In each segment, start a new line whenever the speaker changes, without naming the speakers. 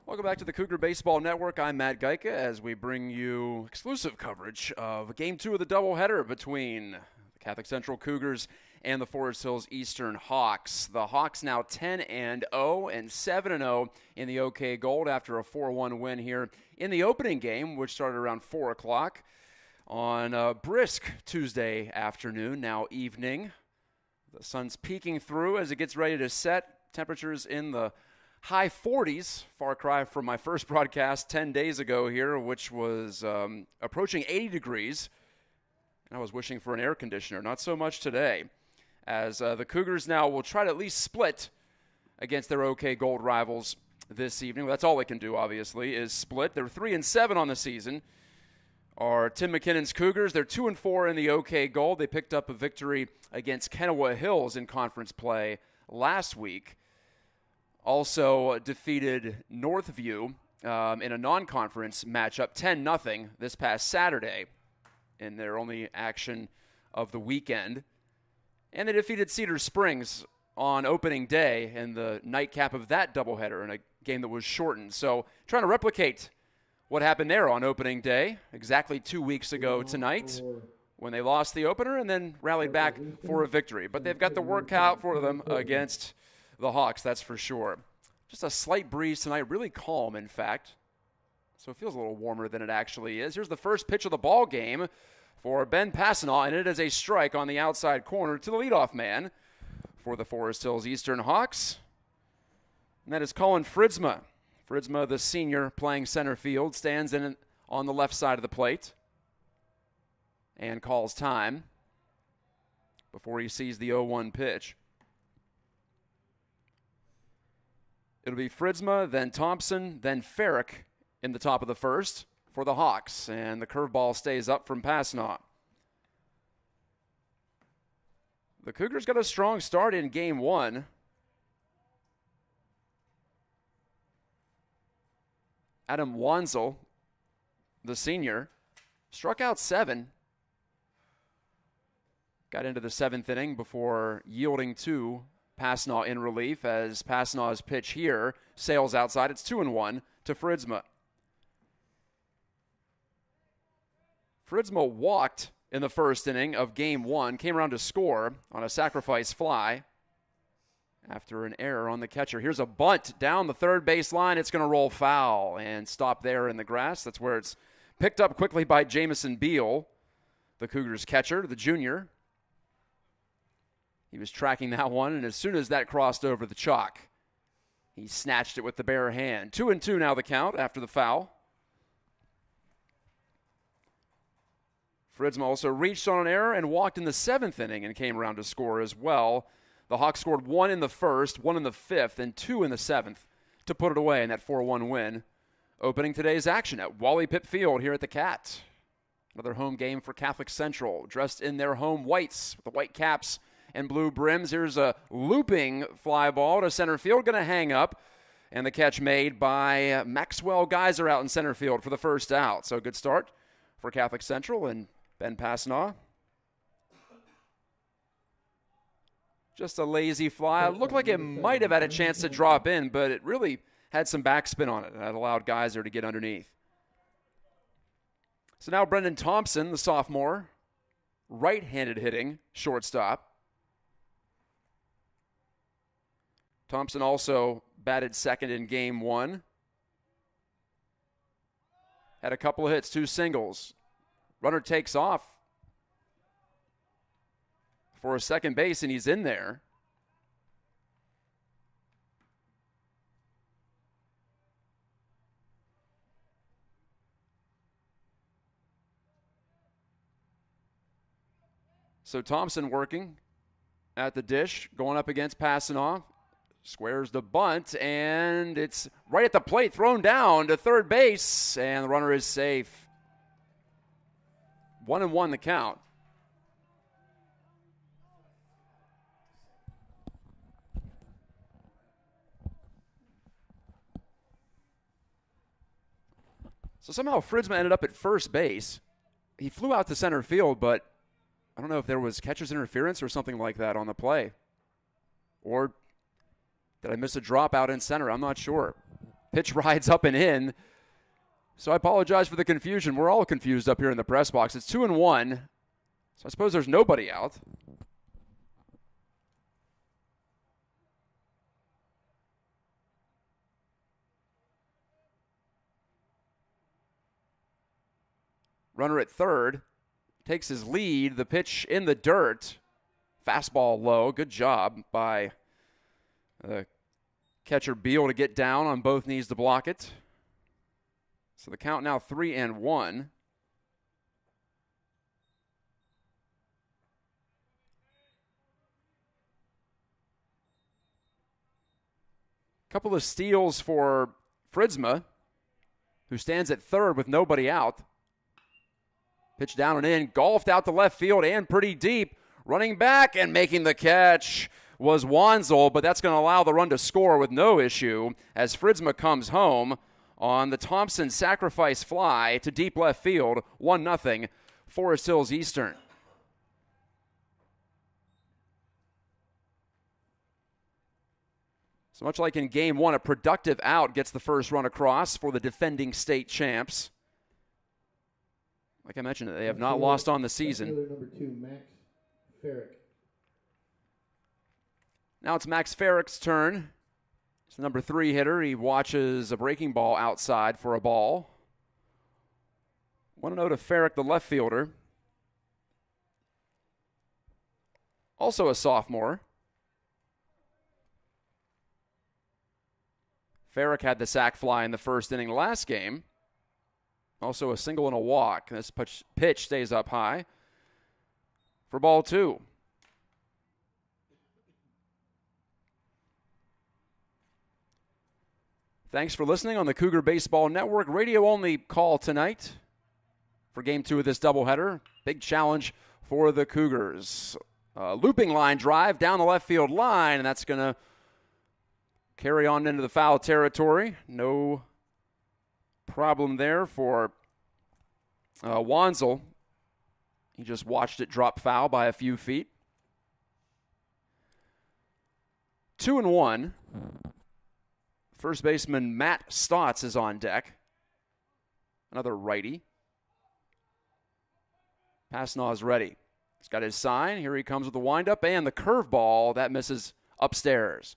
Welcome back to the Cougar Baseball Network. I'm Matt Gajtka as we bring you exclusive coverage of Game 2 of the doubleheader between the Catholic Central Cougars and the Forest Hills Eastern Hawks. The Hawks now 10-0 and 7-0 in the OK Gold after a 4-1 win here in the opening game, which started around 4 o'clock on a brisk Tuesday afternoon, now evening. The sun's peeking through as it gets ready to set. Temperatures in the high 40s, far cry from my first broadcast 10 days ago here, which was approaching 80 degrees. And I was wishing for an air conditioner. Not so much today, as the Cougars now will try to at least split against their OK Gold rivals this evening. Well, that's all they can do, obviously, is split. They're 3-7 on the season. Are Tim McKinnon's Cougars. They're 2-4 in the OK Gold. They picked up a victory against Kennewa Hills in conference play last week. Also defeated Northview in a non-conference matchup 10-0 this past Saturday in their only action of the weekend. And they defeated Cedar Springs on opening day in the nightcap of that doubleheader in a game that was shortened. So trying to replicate what happened there on opening day exactly 2 weeks ago tonight when they lost the opener and then rallied back for a victory. But they've got the work out for them against the Hawks, that's for sure. Just a slight breeze tonight, really calm, in fact. So it feels a little warmer than it actually is. Here's the first pitch of the ball game for Ben Passanaw, and it is a strike on the outside corner to the leadoff man for the Forest Hills Eastern Hawks. And that is Colin Fridsma. Fridsma, the senior, playing center field, stands in on the left side of the plate and calls time before he sees the 0-1 pitch. It'll be Fridsma, then Thompson, then Farrick in the top of the first for the Hawks. And the curveball stays up from Passanaw. The Cougars got a strong start in Game 1. Adam Wanzel, the senior, struck out 7. Got into the 7th inning before yielding 2. Passanaw in relief as Passanaw's pitch here sails outside. It's 2-1 to Fridsma. Fridsma walked in the first inning of Game 1, came around to score on a sacrifice fly after an error on the catcher. Here's a bunt down the third base line. It's going to roll foul and stop there in the grass. That's where it's picked up quickly by Jamison Beal, the Cougars catcher, the junior. He was tracking that one, and as soon as that crossed over the chalk, he snatched it with the bare hand. 2-2 now the count after the foul. Fridsma also reached on an error and walked in the 7th inning and came around to score as well. The Hawks scored 1 in the first, 1 in the 5th, and 2 in the 7th to put it away in that 4-1 win. Opening today's action at Wally Pipp Field here at the Cat. Another home game for Catholic Central, dressed in their home whites with the white caps and blue brims. Here's a looping fly ball to center field, going to hang up. And the catch made by Maxwell Geyser out in center field for the first out. So good start for Catholic Central and Ben Passanaw. Just a lazy fly. It looked like it might have had a chance to drop in, but it really had some backspin on it. That allowed Geyser to get underneath. So now Brendan Thompson, the sophomore, right-handed hitting shortstop. Thompson also batted second in Game 1. Had a couple of hits, 2 singles. Runner takes off for a second base, and he's in there. So Thompson working at the dish, going up against Passanaw. Squares the bunt, and it's right at the plate, thrown down to third base, and the runner is safe. 1-1 the count. So somehow Fridsma ended up at first base. He flew out to center field, but I don't know if there was catcher's interference or something like that on the play. Or did I miss a drop out in center? I'm not sure. Pitch rides up and in. So I apologize for the confusion. We're all confused up here in the press box. It's 2-1. So I suppose there's nobody out. Runner at third takes his lead. The pitch in the dirt. Fastball low. Good job by catcher Beal to get down on both knees to block it. So the count now 3-1. Couple of steals for Fritzma, who stands at third with nobody out. Pitch down and in, golfed out to left field and pretty deep. Running back and making the catch was Wanzel, but that's going to allow the run to score with no issue as Fritzma comes home on the Thompson sacrifice fly to deep left field, 1-0, Forest Hills Eastern. So much like in Game 1, a productive out gets the first run across for the defending state champs. Like I mentioned, they have not lost on the season.
Number 2, Max Farrick.
Now it's Max Farrick's turn. It's the number 3 hitter. He watches a breaking ball outside for a ball. 1-0 to Farrick, the left fielder. Also a sophomore. Farrick had the sac fly in the first inning last game. Also a single and a walk. This pitch stays up high for ball 2. Thanks for listening on the Cougar Baseball Network. Radio-only call tonight for Game 2 of this doubleheader. Big challenge for the Cougars. Looping line drive down the left field line, and that's going to carry on into the foul territory. No problem there for Wanzel. He just watched it drop foul by a few feet. 2-1. First baseman Matt Stotts is on deck. Another righty. Pasnaw's ready. He's got his sign. Here he comes with the windup and the curveball. That misses upstairs.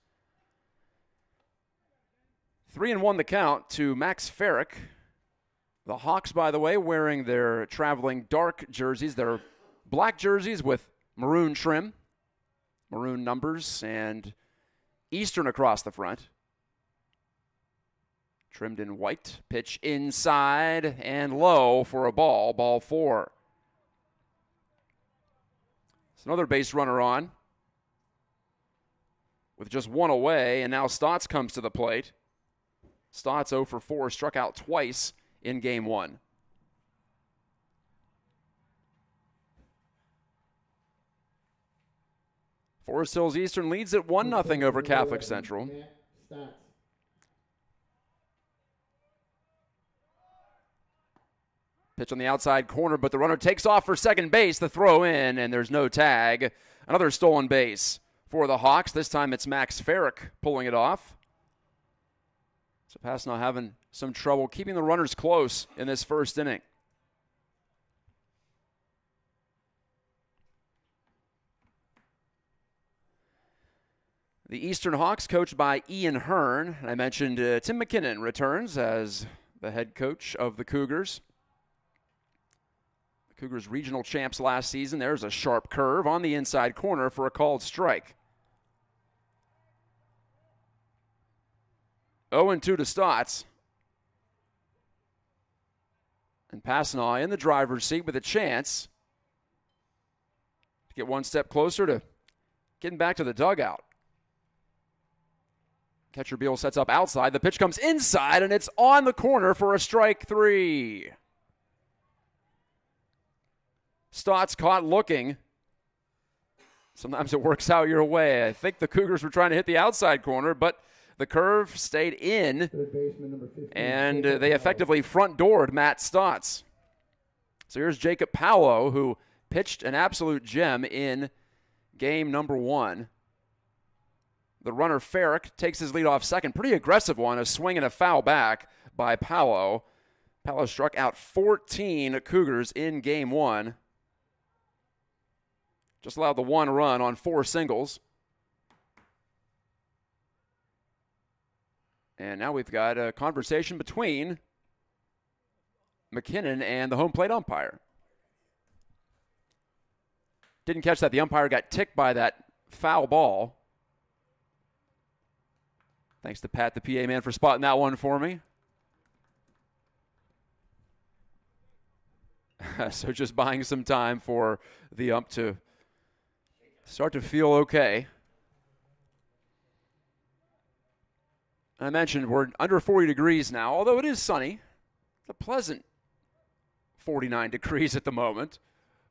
3-1 the count to Max Farrick. The Hawks, by the way, wearing their traveling dark jerseys. They're black jerseys with maroon trim, maroon numbers, and Eastern across the front. Trimmed in white. Pitch inside and low for a ball. Ball 4. It's another base runner on with just 1 away, and now Stotts comes to the plate. Stotts 0 for 4, struck out twice in Game 1. Forest Hills Eastern leads at 1-0 over Catholic Central. Pitch on the outside corner, but the runner takes off for second base. The throw in, and there's no tag. Another stolen base for the Hawks. This time it's Max Farrick pulling it off. So Pasnaw having some trouble keeping the runners close in this first inning. The Eastern Hawks, coached by Ian Hearn. I mentioned Tim McKinnon returns as the head coach of the Cougars. The Cougars regional champs last season. There's a sharp curve on the inside corner for a called strike. 0-2 to Stotts. And Pasnaw in the driver's seat with a chance to get one step closer to getting back to the dugout. Catcher Beal sets up outside. The pitch comes inside, and it's on the corner for a strike 3. Stotts caught looking. Sometimes it works out your way. I think the Cougars were trying to hit the outside corner, but the curve stayed in, and they effectively front-doored Matt Stotts. So here's Jacob Powell, who pitched an absolute gem in game number 1. The runner, Ferrick, takes his lead off second. Pretty aggressive one, a swing and a foul back by Paolo. Paolo struck out 14 Cougars in game 1. Just allowed the 1 run on 4 singles. And now we've got a conversation between McKinnon and the home plate umpire. Didn't catch that. The umpire got ticked by that foul ball. Thanks to Pat, the PA man, for spotting that one for me. So just buying some time for the ump to start to feel okay. I mentioned we're under 40 degrees now, although it is sunny. It's a pleasant 49 degrees at the moment,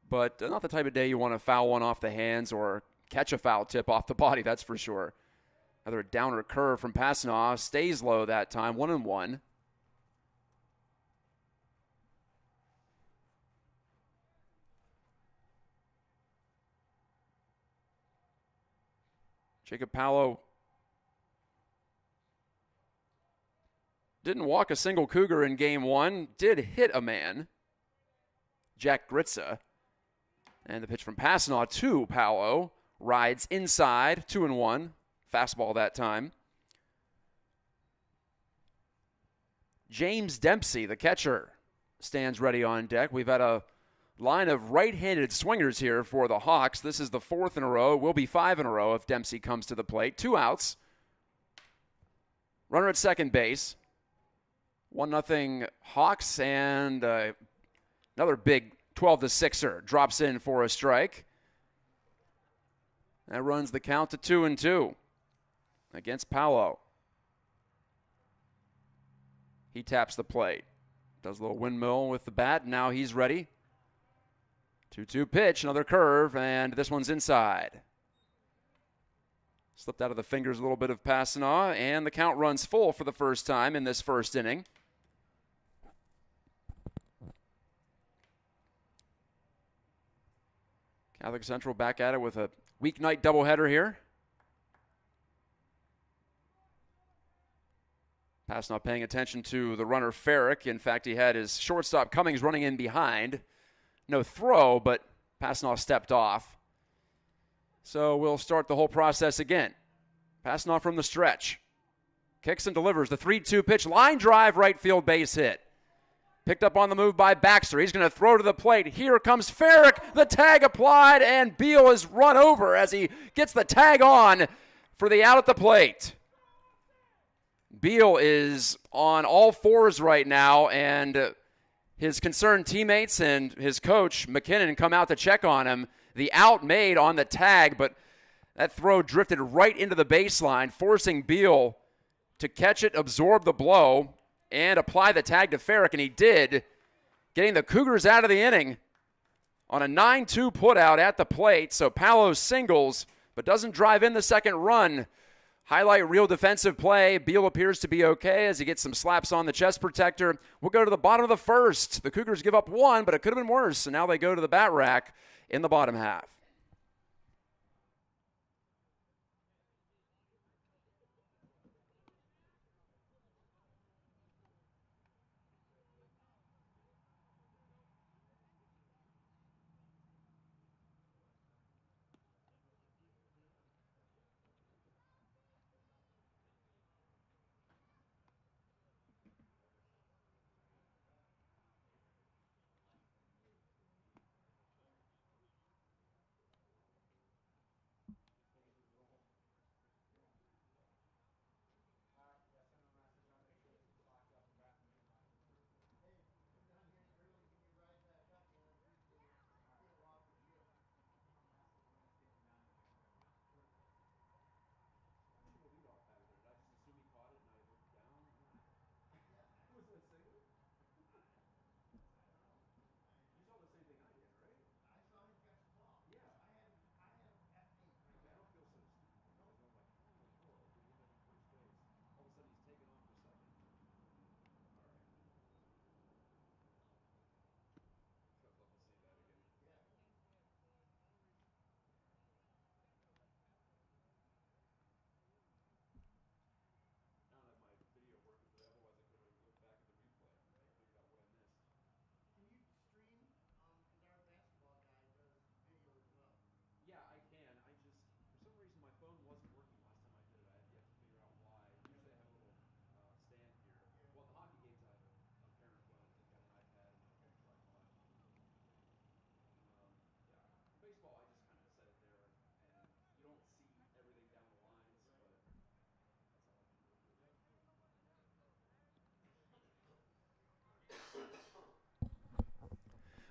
but not the type of day you want to foul one off the hands or catch a foul tip off the body, that's for sure. Another downer curve from Passanoff. Stays low that time, 1-1. Jacob Paolo didn't walk a single Cougar in game 1. Did hit a man, Jack Gritza. And the pitch from Passanaw to Paolo. Rides inside, 2-1. Fastball that time. James Dempsey, the catcher, stands ready on deck. We've had a line of right-handed swingers here for the Hawks. This is the 4th in a row. Will be 5 in a row if Dempsey comes to the plate. 2 outs. Runner at second base. 1-0 Hawks, and another big 12-6er drops in for a strike. That runs the count to 2-2 against Paolo. He taps the plate. Does a little windmill with the bat. Now he's ready. 2-2 pitch, another curve, and this one's inside. Slipped out of the fingers a little bit of Passanaw, and the count runs full for the first time in this first inning. Catholic Central back at it with a weeknight doubleheader here. Passanaw paying attention to the runner, Ferrick. In fact, he had his shortstop, Cummings, running in behind. No throw, but Passanaw stepped off. So we'll start the whole process again. Passanaw from the stretch. Kicks and delivers the 3-2 pitch. Line drive, right field base hit. Picked up on the move by Baxter. He's going to throw to the plate. Here comes Ferrick. The tag applied, and Beal is run over as he gets the tag on for the out at the plate. Beal is on all fours right now, and his concerned teammates and his coach, McKinnon, come out to check on him. The out made on the tag, but that throw drifted right into the baseline, forcing Beal to catch it, absorb the blow, and apply the tag to Ferrick, and he did, getting the Cougars out of the inning on a 9-2 putout at the plate. So Paolo singles, but doesn't drive in the second run. Highlight real defensive play. Beal appears to be okay as he gets some slaps on the chest protector. We'll go to the bottom of the first. The Cougars give up 1, but it could have been worse, and now they go to the bat rack in the bottom half.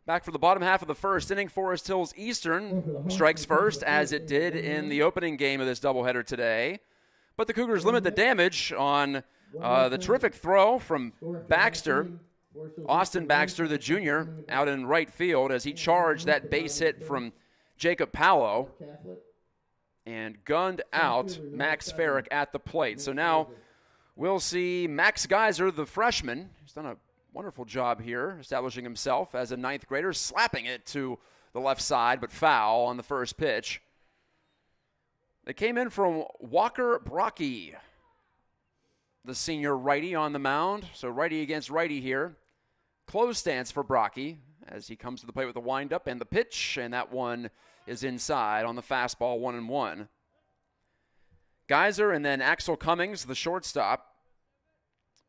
Back for the bottom half of the first inning, Forest Hills Eastern strikes first, as it did in the opening game of this doubleheader today. But the Cougars limit the damage on the terrific throw from Baxter, Austin Baxter, the junior, out in right field as he charged that base hit from Jacob Pallo and gunned out Max Farrick at the plate. So now we'll see Max Geyser, the freshman. He's done a wonderful job here, establishing himself as a ninth grader, slapping it to the left side, but foul on the first pitch. They came in from Walker Brocky, the senior righty on the mound. So righty against righty here. Close stance for Brocky as he comes to the plate with the windup and the pitch, and that one is inside on the fastball, 1-1. Geyser and then Axel Cummings, the shortstop.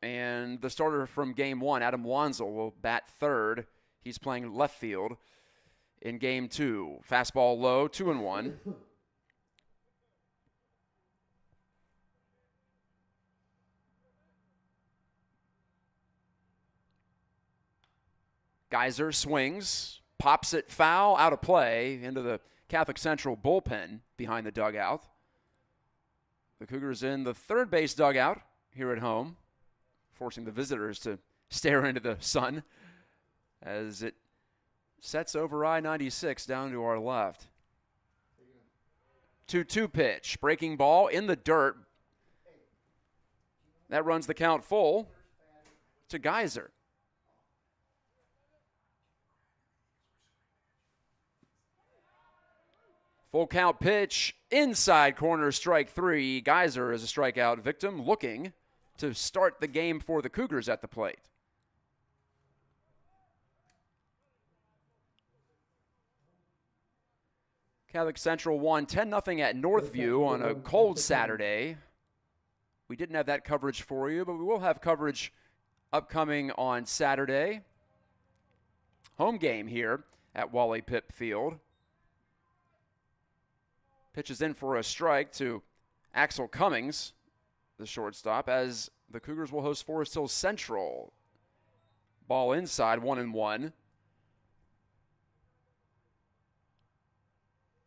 And the starter from game one, Adam Wanzel, will bat third. He's playing left field in game two. Fastball low, 2-1. Geyser swings, pops it foul, out of play, into the Catholic Central bullpen behind the dugout. The Cougars in the third base dugout here at home, forcing the visitors to stare into the sun as it sets over I-96 down to our left. 2-2 pitch, breaking ball in the dirt. That runs the count full to Geyser. Full count pitch, inside corner, strike three. Geyser is a strikeout victim, looking to start the game for the Cougars at the plate. Catholic Central won 10-0 at Northview on a cold Saturday. We didn't have that coverage for you, but we will have coverage upcoming on Saturday. Home game here at Wally Pipp Field. Pitches in for a strike to Axel Cummings, the shortstop, as the Cougars will host Forest Hills Central. Ball inside, 1-1.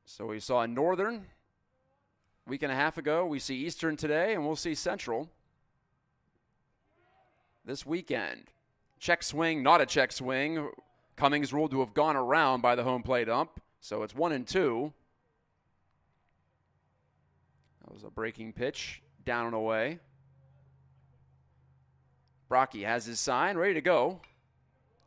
So we saw Northern a week and a half ago. We see Eastern today, and we'll see Central this weekend. Check swing, not a check swing. Cummings ruled to have gone around by the home plate ump, so it's 1-2. That was a breaking pitch, down and away. Brocky has his sign, ready to go.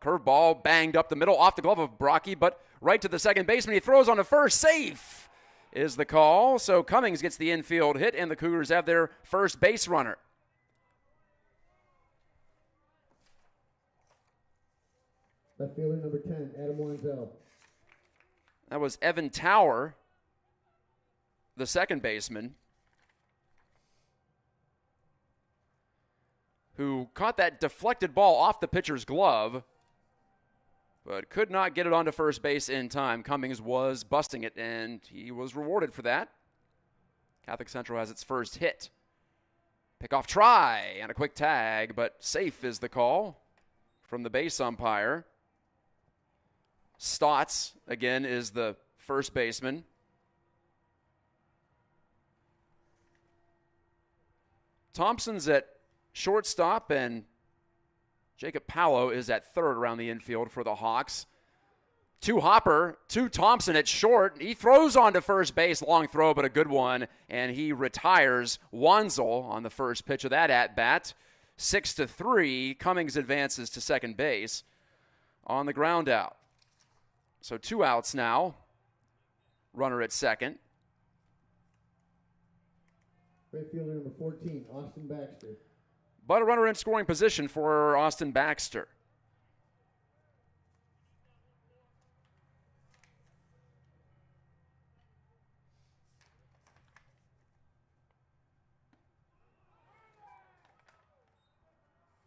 Curveball banged up the middle, off the glove of Brocky, but right to the second baseman. He throws on to first. Safe is the call. So Cummings gets the infield hit, and the Cougars have their first base runner.
Left fielder number 10, Adam Wanzel.
That was Evan Tower, the second baseman, who caught that deflected ball off the pitcher's glove, but could not get it onto first base in time. Cummings was busting it, and he was rewarded for that. Catholic Central has its first hit. Pickoff try and a quick tag, but safe is the call from the base umpire. Stotts, again, is the first baseman. Thompson's at shortstop, and Jacob Pallo is at third around the infield for the Hawks. To Hopper, to Thompson at short. He throws on to first base, long throw, but a good one, and he retires Wanzel on the first pitch of that at-bat. 6-3, Cummings advances to second base on the ground out. So 2 outs now. Runner at second.
Right fielder number 14, Austin Baxter.
But a runner in scoring position for Austin Baxter.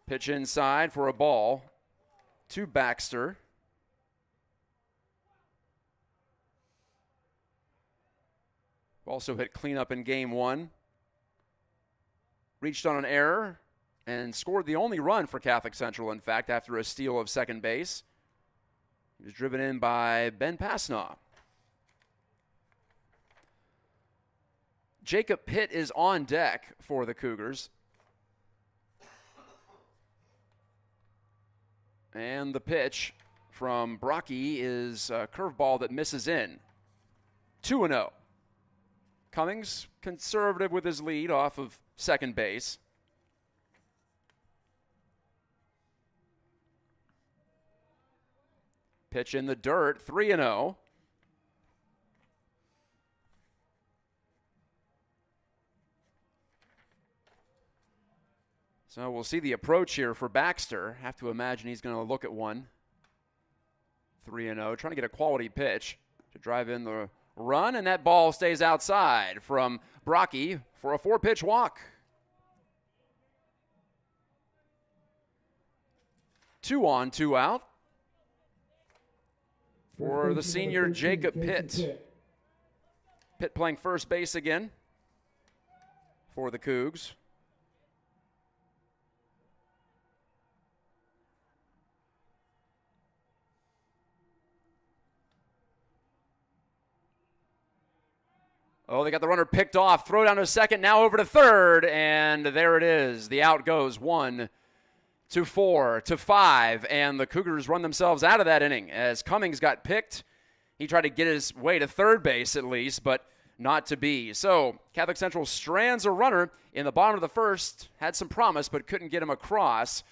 Pitch inside for a ball to Baxter. Also hit cleanup in game one. Reached on an error and scored the only run for Catholic Central, in fact, after a steal of second base. is driven in by Ben Pasnaw. Jacob Pitt is on deck for the Cougars. And the pitch from Brocky is a curveball that misses in. 2-0. Cummings conservative with his lead off of second base. Pitch in the dirt, 3-0. So we'll see the approach here for Baxter. Have to imagine he's going to look at one. 3-0, trying to get a quality pitch to drive in the run, and that ball stays outside from Brocky for a 4-pitch walk. 2 on, 2 out for the senior Jacob Pitt. Pitt playing first base again for the Cougs. Oh, they got the runner picked off. Throw down to second, now over to third, and there it is. The out goes 1 to 4 to 5, and the Cougars run themselves out of that inning as Cummings got picked. He tried to get his way to third base at least, but not to be. So Catholic Central strands a runner in the bottom of the first. Had some promise, but couldn't get him across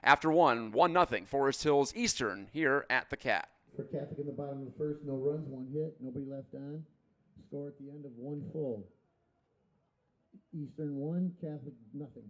after 1-0 Forest Hills Eastern here at the Cat.
For Catholic in the bottom of the first, no runs, 1 hit, nobody left on. Score at the end of 1 full. Eastern 1, Catholic nothing.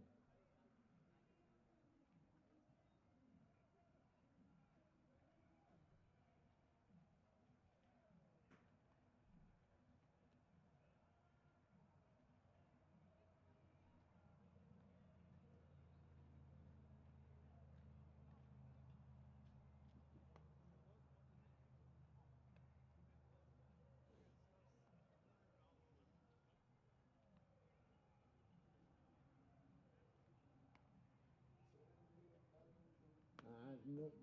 Nope.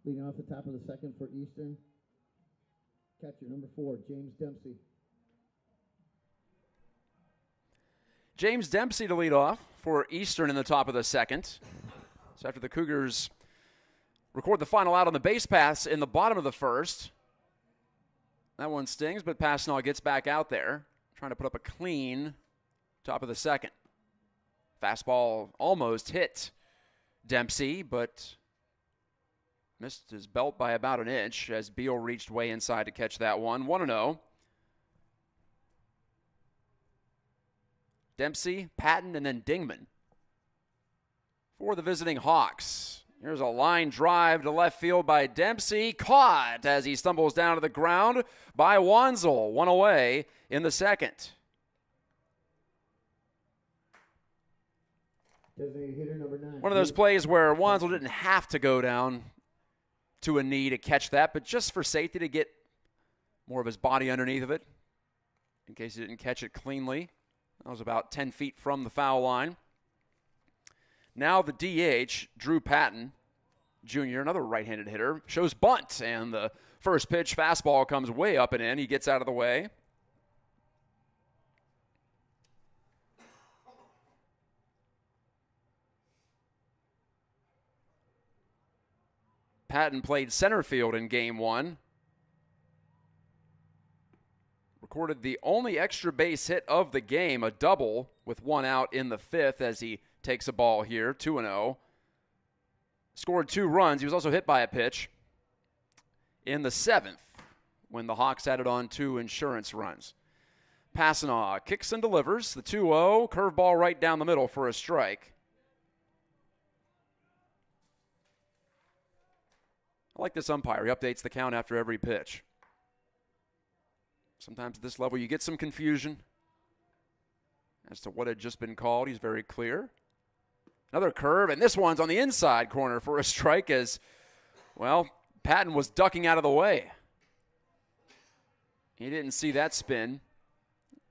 Leading off the top of the second for Eastern, catcher number 4, James Dempsey.
James Dempsey to lead off for Eastern in the top of the second. So after the Cougars record the final out on the base paths in the bottom of the first, that one stings, but Pasnaw gets back out there, trying to put up a clean top of the second. Fastball almost hit Dempsey, but missed his belt by about an inch as Beal reached way inside to catch that one. 1-0. Dempsey, Patton, and then Dingman for the visiting Hawks. Here's a line drive to left field by Dempsey. Caught as he stumbles down to the ground by Wanzel. 1 away in the second.
Designated hitter number 9.
One of those plays where Wanzel didn't have to go down to a knee to catch that, but just for safety to get more of his body underneath of it in case he didn't catch it cleanly. That was about 10 feet from the foul line. Now the DH, Drew Patton Jr., another right-handed hitter, shows bunt, and the first pitch fastball comes way up and in. He gets out of the way. Patton played center field in Game 1. Recorded the only extra base hit of the game, a double with 1 out in the 5th as he takes a ball here, 2-0. Scored 2 runs. He was also hit by a pitch in the 7th when the Hawks added on 2 insurance runs. Passanaw kicks and delivers. The 2-0, curveball right down the middle for a strike. I like this umpire. He updates the count after every pitch. Sometimes at this level you get some confusion as to what had just been called. He's very clear. Another curve, and this one's on the inside corner for a strike as, well, Patton was ducking out of the way. He didn't see that spin.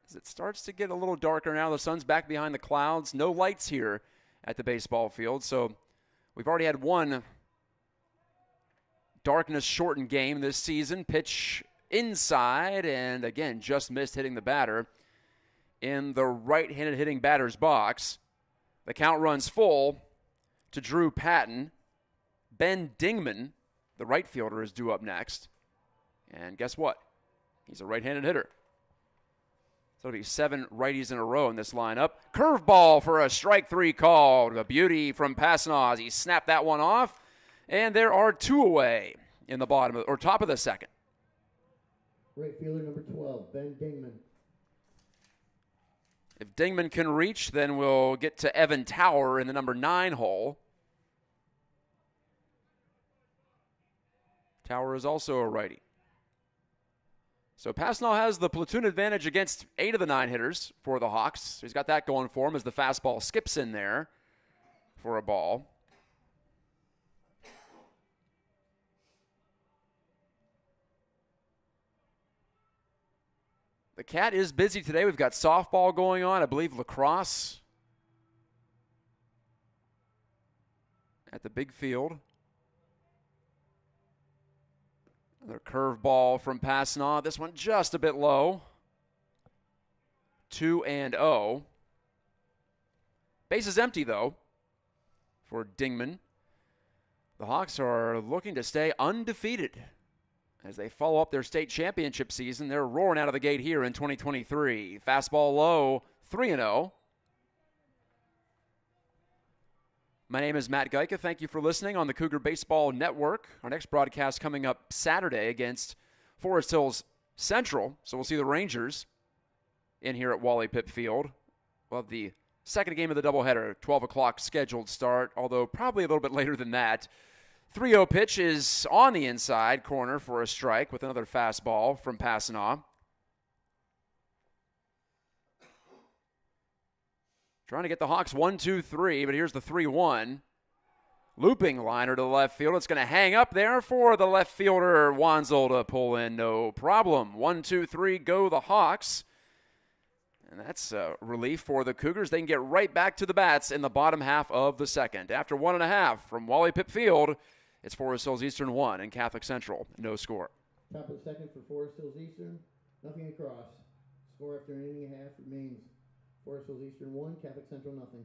As it starts to get a little darker now, the sun's back behind the clouds. No lights here at the baseball field, so we've already had one darkness-shortened game this season. Pitch inside, and again, just missed hitting the batter in the right-handed hitting batter's box. The count runs full to Drew Patton. Ben Dingman, the right fielder, is due up next. And guess what? He's a right-handed hitter. So it'll be 7 righties in a row in this lineup. Curveball for a strike 3 called. A beauty from Passanaw as he snapped that one off. And there are 2 away in the top of the second.
Right fielder number 12, Ben Dingman.
If Dingman can reach, then we'll get to Evan Tower in the number 9 hole. Tower is also a righty. So Passanaw has the platoon advantage against 8 of the 9 hitters for the Hawks. He's got that going for him as the fastball skips in there for a ball. The Cat is busy today. We've got softball going on. I believe lacrosse at the big field. Another curveball from Passanaw. This one just a bit low. 2-0. Base is empty, though, for Dingman. The Hawks are looking to stay undefeated as they follow up their state championship season. They're roaring out of the gate here in 2023. Fastball low, 3-0. My name is Matt Gajtka. Thank you for listening on the Cougar Baseball Network. Our next broadcast coming up Saturday against Forest Hills Central. So we'll see the Rangers in here at Wally Pipp Field. We'll have the second game of the doubleheader, 12 o'clock scheduled start, although probably a little bit later than that. 3-0 pitch is on the inside corner for a strike with another fastball from Passanaw. Trying to get the Hawks 1-2-3, but here's the 3-1. Looping liner to the left field. It's going to hang up there for the left fielder, Wanzel, to pull in. No problem. 1-2-3, go the Hawks. And that's a relief for the Cougars. They can get right back to the bats in the bottom half of the second. After 1.5 from Wally Pipp Field, it's Forest Hills Eastern 1 and Catholic Central, no score.
Top of the second for Forest Hills Eastern, nothing across. Score after an inning and a half remains Forest Hills Eastern 1, Catholic Central nothing.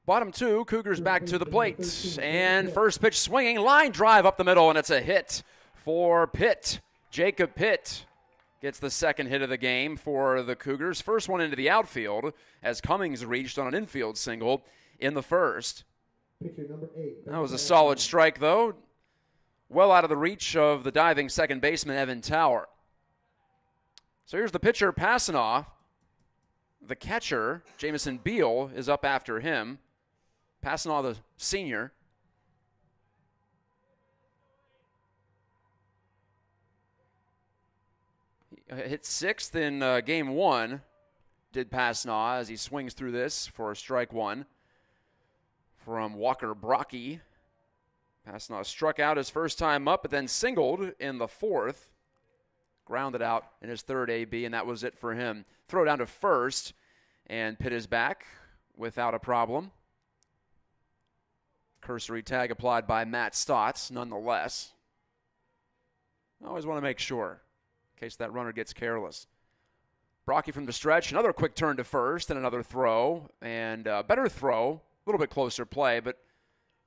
Bottom 2, Cougars back to the plate. And first pitch swinging, line drive up the middle, and it's a hit for Pitt. Jacob Pitt gets the second hit of the game for the Cougars. First one into the outfield as Cummings reached on an infield single in the first.
Pitcher number 8.
That was a solid strike, though. well out of the reach of the diving second baseman, Evan Tower. So here's the pitcher, Passanaw. The catcher, Jamison Beal, is up after him. Passanaw, the senior. He hit sixth in game one, did Passanaw, as he swings through this for strike one from Walker Brocky. Passanaw struck out his first time up, but then singled in the fourth. Grounded out in his third AB, and that was it for him. Throw down to first, and Pitt is back without a problem. Cursory tag applied by Matt Stotts, nonetheless. I always want to make sure, in case that runner gets careless. Brocky from the stretch, another quick turn to first, and another throw, and a better throw, a little bit closer play, but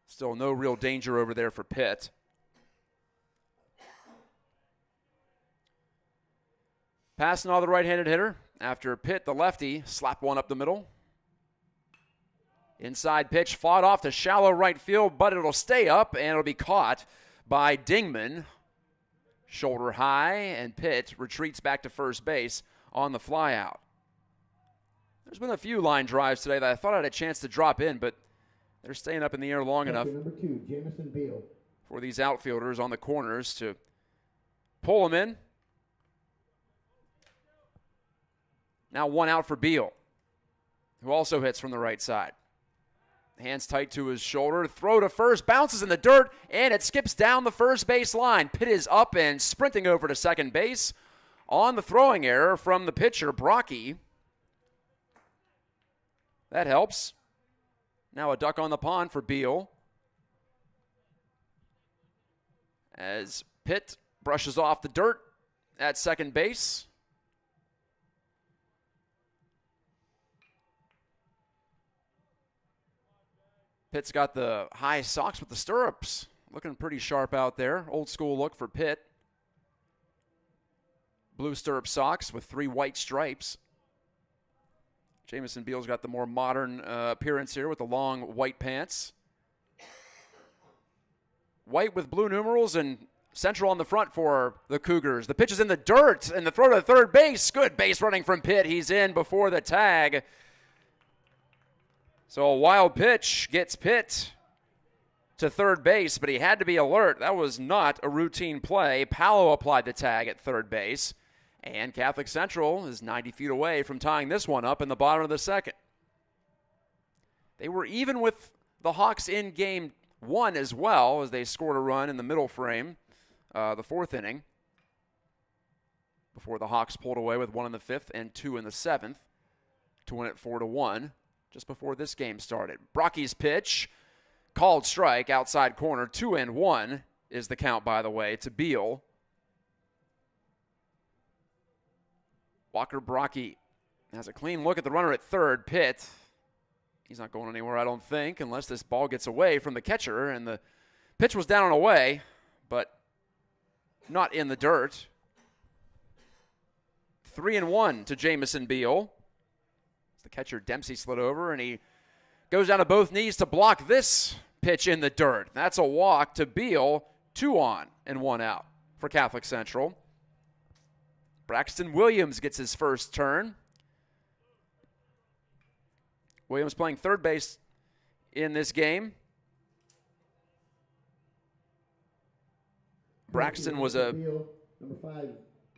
still no real danger over there for Pitt. Passanaw, the right-handed hitter, after Pitt, the lefty, slapped one up the middle. Inside pitch, fought off to shallow right field, but it'll stay up, and it'll be caught by Dingman. Shoulder high, and Pitt retreats back to first base on the flyout. There's been a few line drives today that I thought I had a chance to drop in, but they're staying up in the air long enough
number 2, Jamison Beal,
for these outfielders on the corners to pull them in. Now one out for Beal, who also hits from the right side. Hands tight to his shoulder. Throw to first. Bounces in the dirt, and it skips down the first base line. Pitt is up and sprinting over to second base on the throwing error from the pitcher, Brocky. That helps. Now a duck on the pond for Beal, as Pitt brushes off the dirt at second base. Pitt's got the high socks with the stirrups. Looking pretty sharp out there. Old school look for Pitt. Blue stirrup socks with 3 white stripes. Jamison Beal's got the more modern appearance here with the long white pants. White with blue numerals and Central on the front for the Cougars. The pitch is in the dirt, and the throw to third base. Good base running from Pitt. He's in before the tag. So a wild pitch gets Pitt to third base, but he had to be alert. That was not a routine play. Palo applied the tag at third base, and Catholic Central is 90 feet away from tying this one up in the bottom of the second. They were even with the Hawks in game one as well, as they scored a run in the middle frame, the fourth inning, before the Hawks pulled away with 1 in the fifth and 2 in the seventh to win it 4-1. Just before this game started. Brocky's pitch, called strike, outside corner, 2-1 is the count, by the way, to Beal. Walker Brocky has a clean look at the runner at third. Pitt, he's not going anywhere, I don't think, unless this ball gets away from the catcher, and the pitch was down and away, but not in the dirt. 3-1 to Jamison Beal. The catcher Dempsey slid over, and he goes down to both knees to block this pitch in the dirt. That's a walk to Beal. 2 on and 1 out for Catholic Central. Braxton Williams gets his first turn. Williams playing third base in this game. Braxton was a
number 5,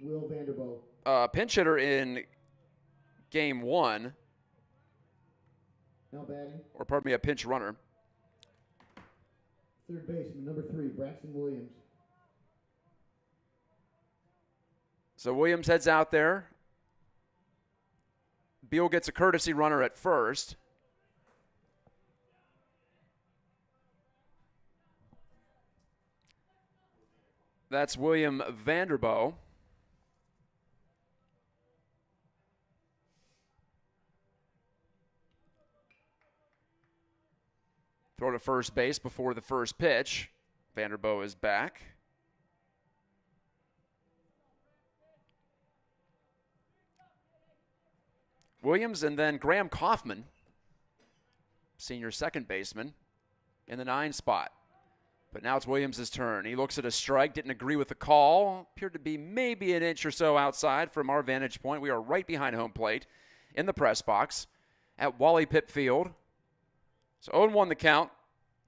Will Vanderbilt,
pinch hitter in game one.
Now batting.
Or pardon me, a pinch runner.
Third baseman, number 3, Braxton Williams.
So Williams heads out there. Beal gets a courtesy runner at first. That's William Vanderbilt. Throw to first base before the first pitch. Vanderbilt is back. Williams and then Graham Kaufman, senior second baseman, in the 9 spot. But now it's Williams' turn. He looks at a strike, didn't agree with the call. Appeared to be maybe an inch or so outside from our vantage point. We are right behind home plate in the press box at Wally Pipp Field. So 0-1 the count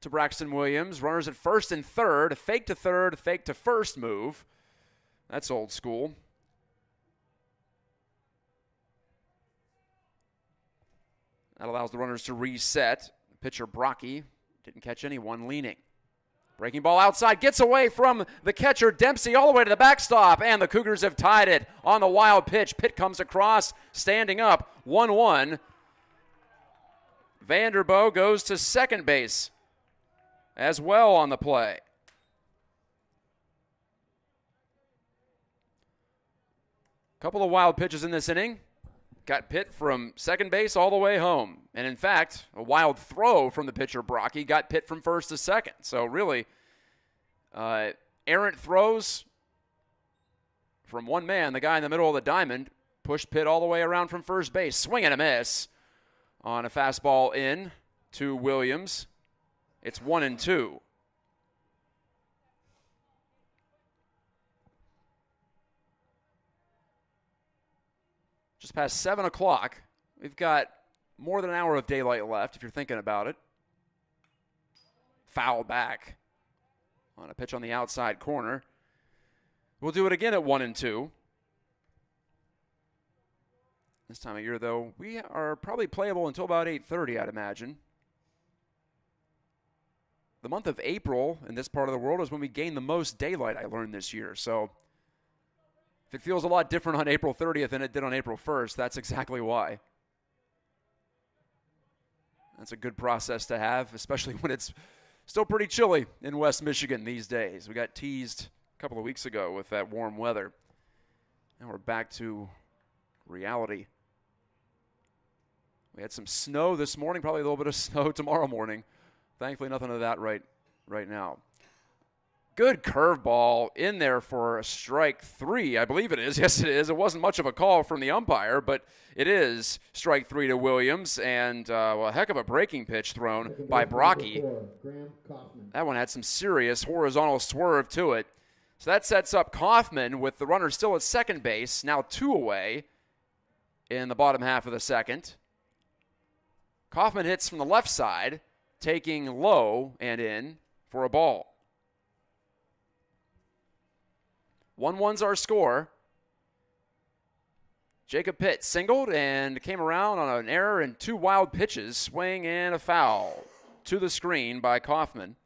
to Braxton Williams. Runners at first and third. A fake to third, fake to first move. That's old school. That allows the runners to reset. Pitcher Brocky didn't catch anyone leaning. Breaking ball outside, gets away from the catcher Dempsey all the way to the backstop, and the Cougars have tied it on the wild pitch. Pitt comes across, standing up, 1-1. Vanderbo goes to second base as well on the play. Couple of wild pitches in this inning. Got Pitt from second base all the way home. And in fact, a wild throw from the pitcher Brocky got Pitt from first to second. So really, errant throws from one man, the guy in the middle of the diamond, pushed Pitt all the way around from first base. Swing and a miss on a fastball in to Williams. It's 1-2. Just past 7 o'clock. We've got more than an hour of daylight left, if you're thinking about it. Foul back on a pitch on the outside corner. We'll do it again at 1-2. This time of year, though, we are probably playable until about 8:30, I'd imagine. The month of April in this part of the world is when we gain the most daylight, I learned this year. So if it feels a lot different on April 30th than it did on April 1st, that's exactly why. That's a good process to have, especially when it's still pretty chilly in West Michigan these days. We got teased a couple of weeks ago with that warm weather. And we're back to reality. We had some snow this morning, probably a little bit of snow tomorrow morning. Thankfully, nothing of that right now. Good curveball in there for a strike 3, I believe it is. Yes, it is. It wasn't much of a call from the umpire, but it is strike 3 to Williams, and a heck of a breaking pitch thrown by Brocky. That one had some serious horizontal swerve to it. So that sets up Kaufman with the runner still at second base, now 2 away in the bottom half of the second. Kaufman hits from the left side, taking low and in for a ball. 1-1's our score. Jacob Pitt singled and came around on an error and 2 wild pitches, swing and a foul to the screen by Kaufman.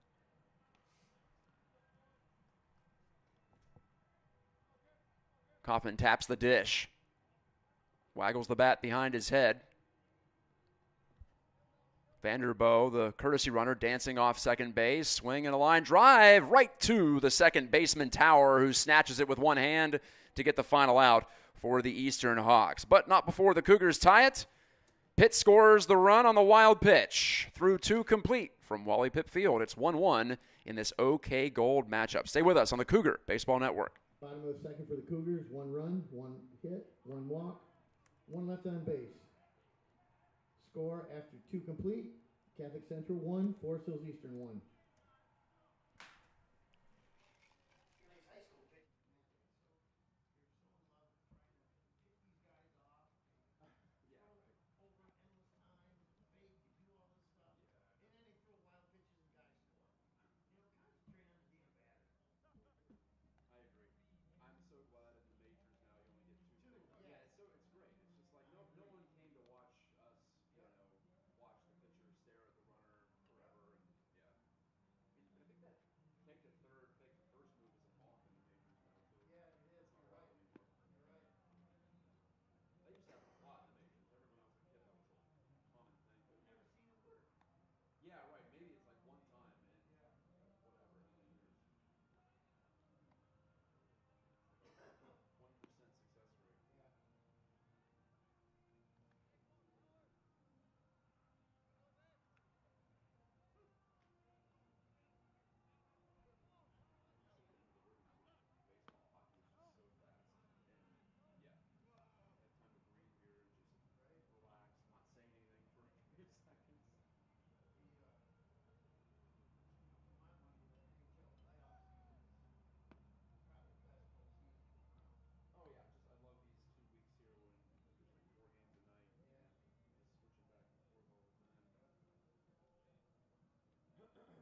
Kaufman taps the dish, waggles the bat behind his head. Vanderbo, the courtesy runner, dancing off second base, swing and a line drive right to the second baseman Tower, who snatches it with one hand to get the final out for the Eastern Hawks. But not before the Cougars tie it. Pitt scores the run on the wild pitch through 2 complete from Wally Pipp Field. It's 1-1 in this OK Gold matchup. Stay with us on the Cougar Baseball Network.
Bottom of the second for the Cougars. 1 run, 1 hit, 1 walk, 1 left on base. Score after 2 complete. Catholic Central 1, Forest Hills Eastern 1.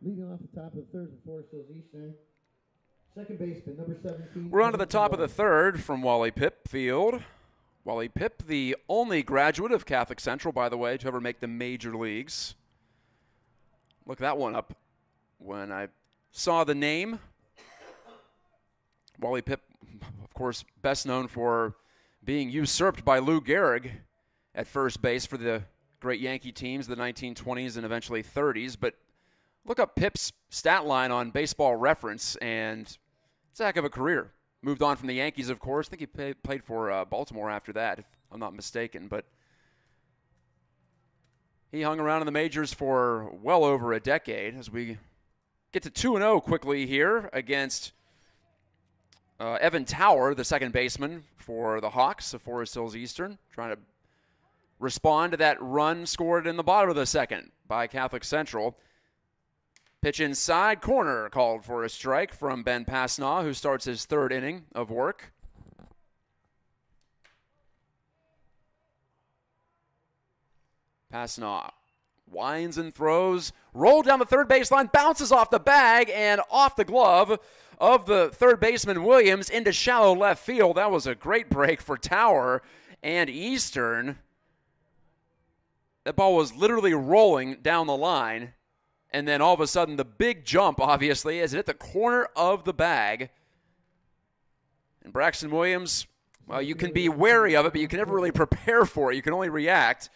Leading off the top of the third for Forest Hills Eastern, second baseman, number 17.
We're on to the top of the third from Wally Pipp Field. Wally Pipp, the only graduate of Catholic Central, by the way, to ever make the major leagues. Look that one up when I saw the name. Wally Pipp, of course, best known for being usurped by Lou Gehrig at first base for the great Yankee teams, the 1920s and eventually 30s. But look up Pipp's stat line on Baseball Reference, and it's a heck of a career. Moved on from the Yankees, of course. I think he played for Baltimore after that, if I'm not mistaken. But he hung around in the majors for well over a decade. As we get to 2-0 quickly here against Evan Tower, the second baseman for the Hawks of Forest Hills Eastern, trying to respond to that run scored in the bottom of the second by Catholic Central. Pitch inside, corner, called for a strike from Ben Pasnaw, who starts his third inning of work. Pasnaw winds and throws, rolled down the third baseline, bounces off the bag and off the glove of the third baseman Williams into shallow left field. That was a great break for Tower and Eastern. That ball was literally rolling down the line. And then all of a sudden, the big jump, obviously, as it hit the corner of the bag. And Braxton Williams, well, you can be wary of it, but you can never really prepare for it. You can only react.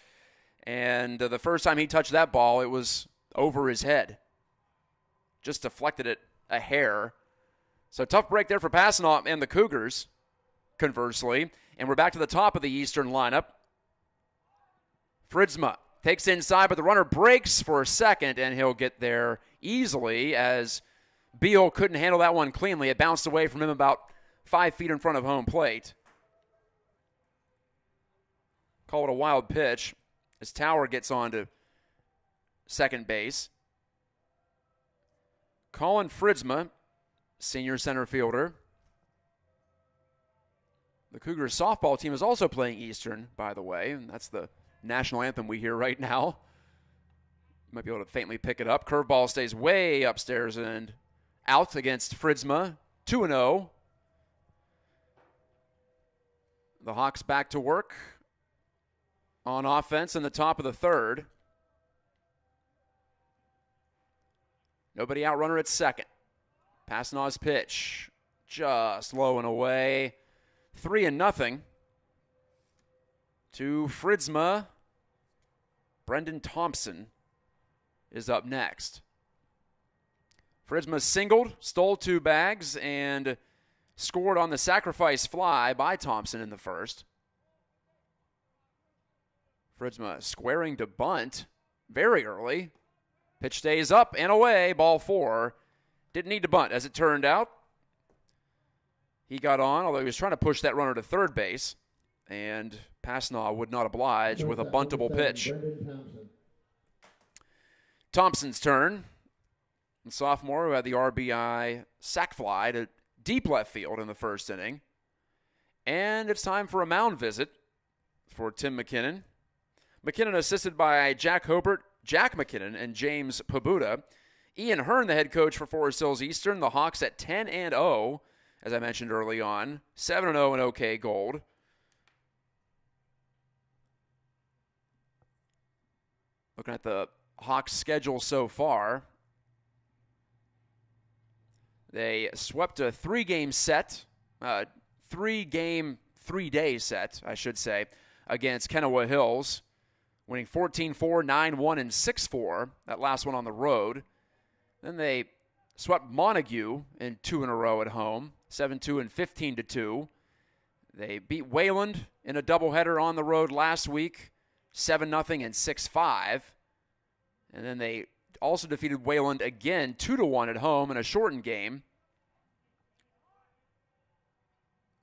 And the first time he touched that ball, it was over his head. Just deflected it a hair. So tough break there for Pasnaw and the Cougars, conversely. And we're back to the top of the Eastern lineup. Fritzma takes inside, but the runner breaks for a second, and he'll get there easily as Beal couldn't handle that one cleanly. It bounced away from him about 5 feet in front of home plate. Call it a wild pitch as Tower gets on to second base. Colin Fritzma, senior center fielder. The Cougars softball team is also playing Eastern, by the way, and that's the national anthem we hear right now. You might be able to faintly pick it up. Curveball stays way upstairs and out against Fritzma. 2-0. The Hawks back to work on offense in the top of the third. Nobody out, runner at second. Pasnaw's pitch just low and away. 3-0 to Fritzma. Brendan Thompson is up next. Fritzma singled, stole 2 bags, and scored on the sacrifice fly by Thompson in the first. Fritzma squaring to bunt very early. Pitch stays up and away, ball 4. Didn't need to bunt, as it turned out. He got on, although he was trying to push that runner to third base, and Pasnaw would not oblige with a buntable pitch. Thompson's turn. The sophomore who had the RBI sac fly to deep left field in the first inning. And it's time for a mound visit for Tim McKinnon. McKinnon assisted by Jack Hobart, Jack McKinnon, and James Pabuda. Ian Hearn, the head coach for Forest Hills Eastern. The Hawks at 10-0, as I mentioned early on. 7-0 in OK Gold. Looking at the Hawks' schedule so far, they swept a 3-game set, 3-day set, I should say, against Kennewa Hills, winning 14-4, 9-1, and 6-4, that last one on the road. Then they swept Montague in 2 in a row at home, 7-2 and 15-2. They beat Wayland in a doubleheader on the road last week, 7-0 and 6-5. And then they also defeated Wayland again, 2-1 at home in a shortened game.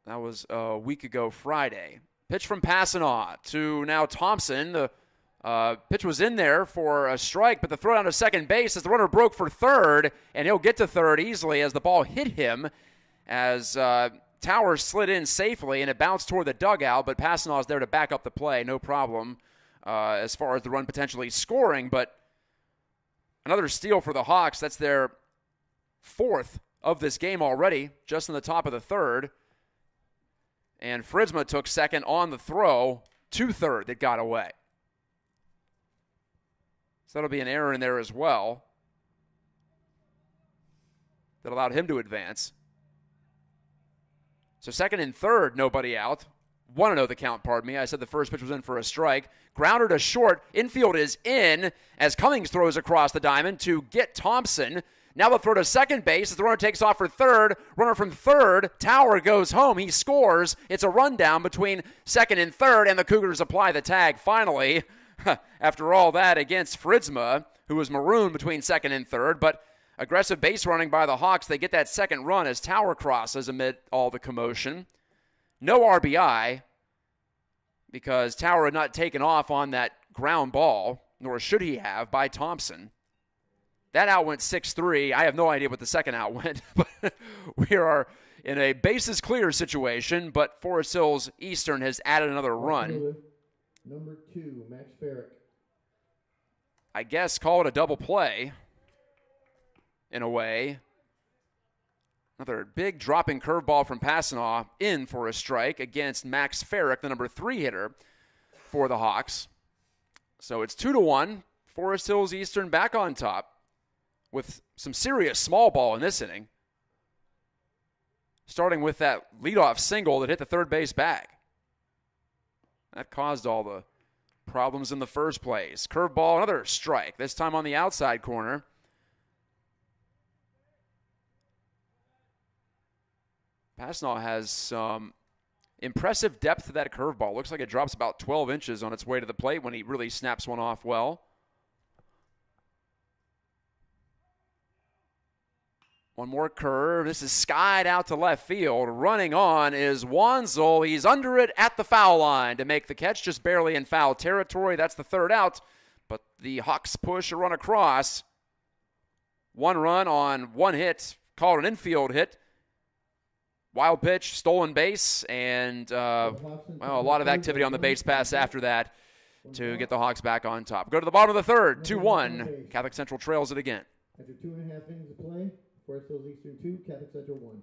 That was a week ago Friday. Pitch from Pasnaw to now Thompson. The pitch was in there for a strike, but the throw down to second base as the runner broke for third, and he'll get to third easily as the ball hit him as Towers slid in safely, and it bounced toward the dugout, but Pasnaw's there to back up the play, no problem as far as the run potentially scoring. But Another steal for the Hawks. That's their fourth of this game already, just in the top of the third. And Fritzma took second on the throw to third that got away. So that'll be an error in there as well that allowed him to advance. So second and third, nobody out. 1-0 the count, pardon me. I said the first pitch was in for a strike. Grounder to short. Infield is in as Cummings throws across the diamond to get Thompson. Now they'll throw to second base as the runner takes off for third. Runner from third. Tower goes home. He scores. It's a rundown between second and third, and the Cougars apply the tag finally. After all that against Fritzma, who was marooned between second and third. But aggressive base running by the Hawks. They get that second run as Tower crosses amid all the commotion. No RBI because Tower had not taken off on that ground ball, nor should he have, by Thompson. That out went 6-3. I have no idea what the second out went, but we are in a bases clear situation, but Forest Hills Eastern has added another run.
Number 2, Max Farrick.
I guess call it a double play in a way. Another big dropping curveball from Passanaw in for a strike against Max Farrick, the number 3 hitter for the Hawks. So it's 2-1. Forest Hills Eastern back on top with some serious small ball in this inning. Starting with that leadoff single that hit the third base bag. That caused all the problems in the first place. Curveball, another strike, this time on the outside corner. Passanaw has some impressive depth to that curveball. Looks like it drops about 12 inches on its way to the plate when he really snaps one off well. One more curve. This is skied out to left field. Running on is Wanzel. He's under it at the foul line to make the catch, just barely in foul territory. That's the third out, but the Hawks push a run across. One run on one hit, called an infield hit. Wild pitch, stolen base, and a lot of activity on the base pass after that to get the Hawks back on top. Go to the bottom of the third, 2-1. Catholic Central trails it again.
After 2.5 innings of play, Forest Hills Eastern 2, Catholic Central 1.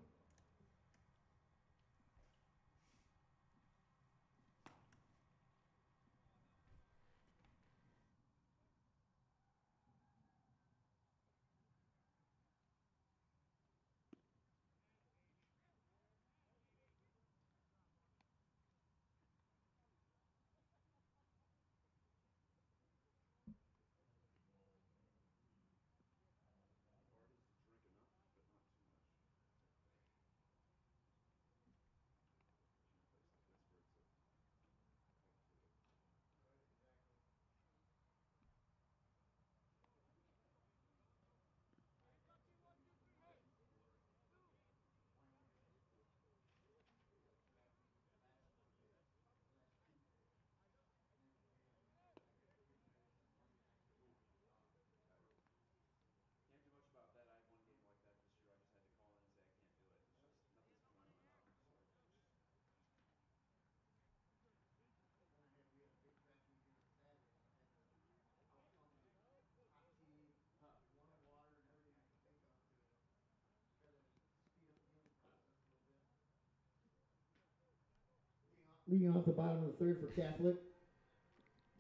Leading off the bottom of the third for Catholic,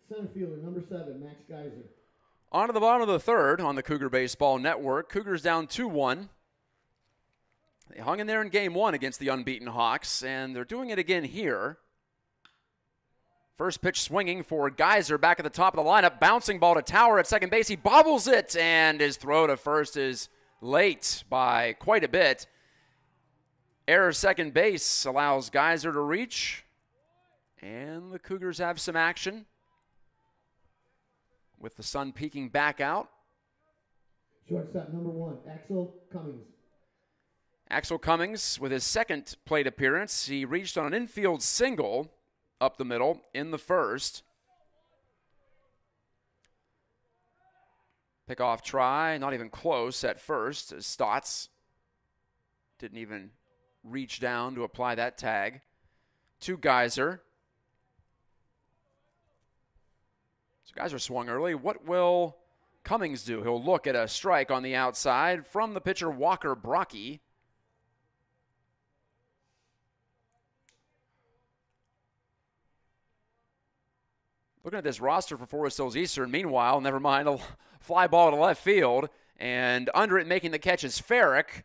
center fielder, number 7, Max Geyser.
On to the bottom of the third on the Cougar Baseball Network. Cougars down 2-1. They hung in there in game 1 against the unbeaten Hawks, and they're doing it again here. First pitch swinging for Geyser back at the top of the lineup. Bouncing ball to Tower at second base. He bobbles it, and his throw to first is late by quite a bit. Error second base allows Geyser to reach. And the Cougars have some action with the sun peeking back out.
Shortstop number 1, Axel Cummings.
Axel Cummings with his second plate appearance. He reached on an infield single up the middle in the first. Pickoff try, not even close at first, as Stotts didn't even reach down to apply that tag to Geyser. So Geyser swung early. What will Cummings do? He'll look at a strike on the outside from the pitcher Walker Brocky. Looking at this roster for Forest Hills Eastern, meanwhile, never mind, a fly ball to left field, and under it making the catch is Farrick.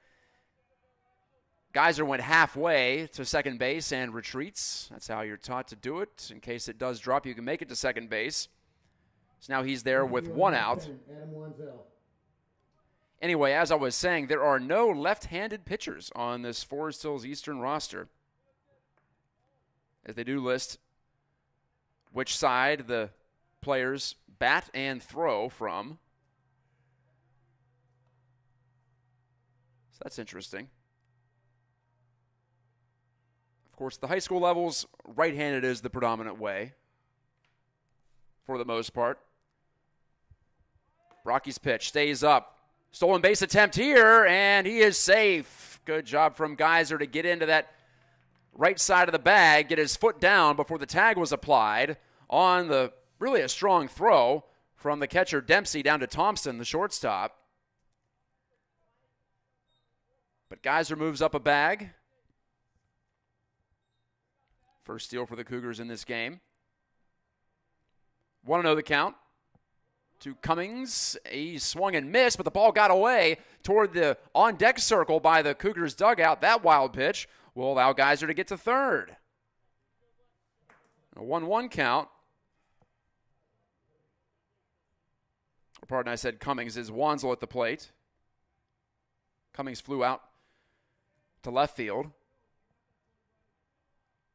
Geyser went halfway to second base and retreats. That's how you're taught to do it. In case it does drop, you can make it to second base. So now he's there with one out. Anyway, as I was saying, there are no left-handed pitchers on this Forest Hills Eastern roster, as they do list which side the players bat and throw from. So that's interesting. Of course, the high school levels, right-handed is the predominant way for the most part. Brocky's pitch stays up. Stolen base attempt here, and he is safe. Good job from Geyser to get into that right side of the bag, get his foot down before the tag was applied on the really a strong throw from the catcher Dempsey down to Thompson, the shortstop. But Geyser moves up a bag. First steal for the Cougars in this game. 1-0 the count to Cummings. He swung and missed, but the ball got away toward the on-deck circle by the Cougars dugout. That wild pitch will allow Geyser to get to third. A 1-1 count. Pardon, I said Cummings. Is Wanzel at the plate. Cummings flew out to left field.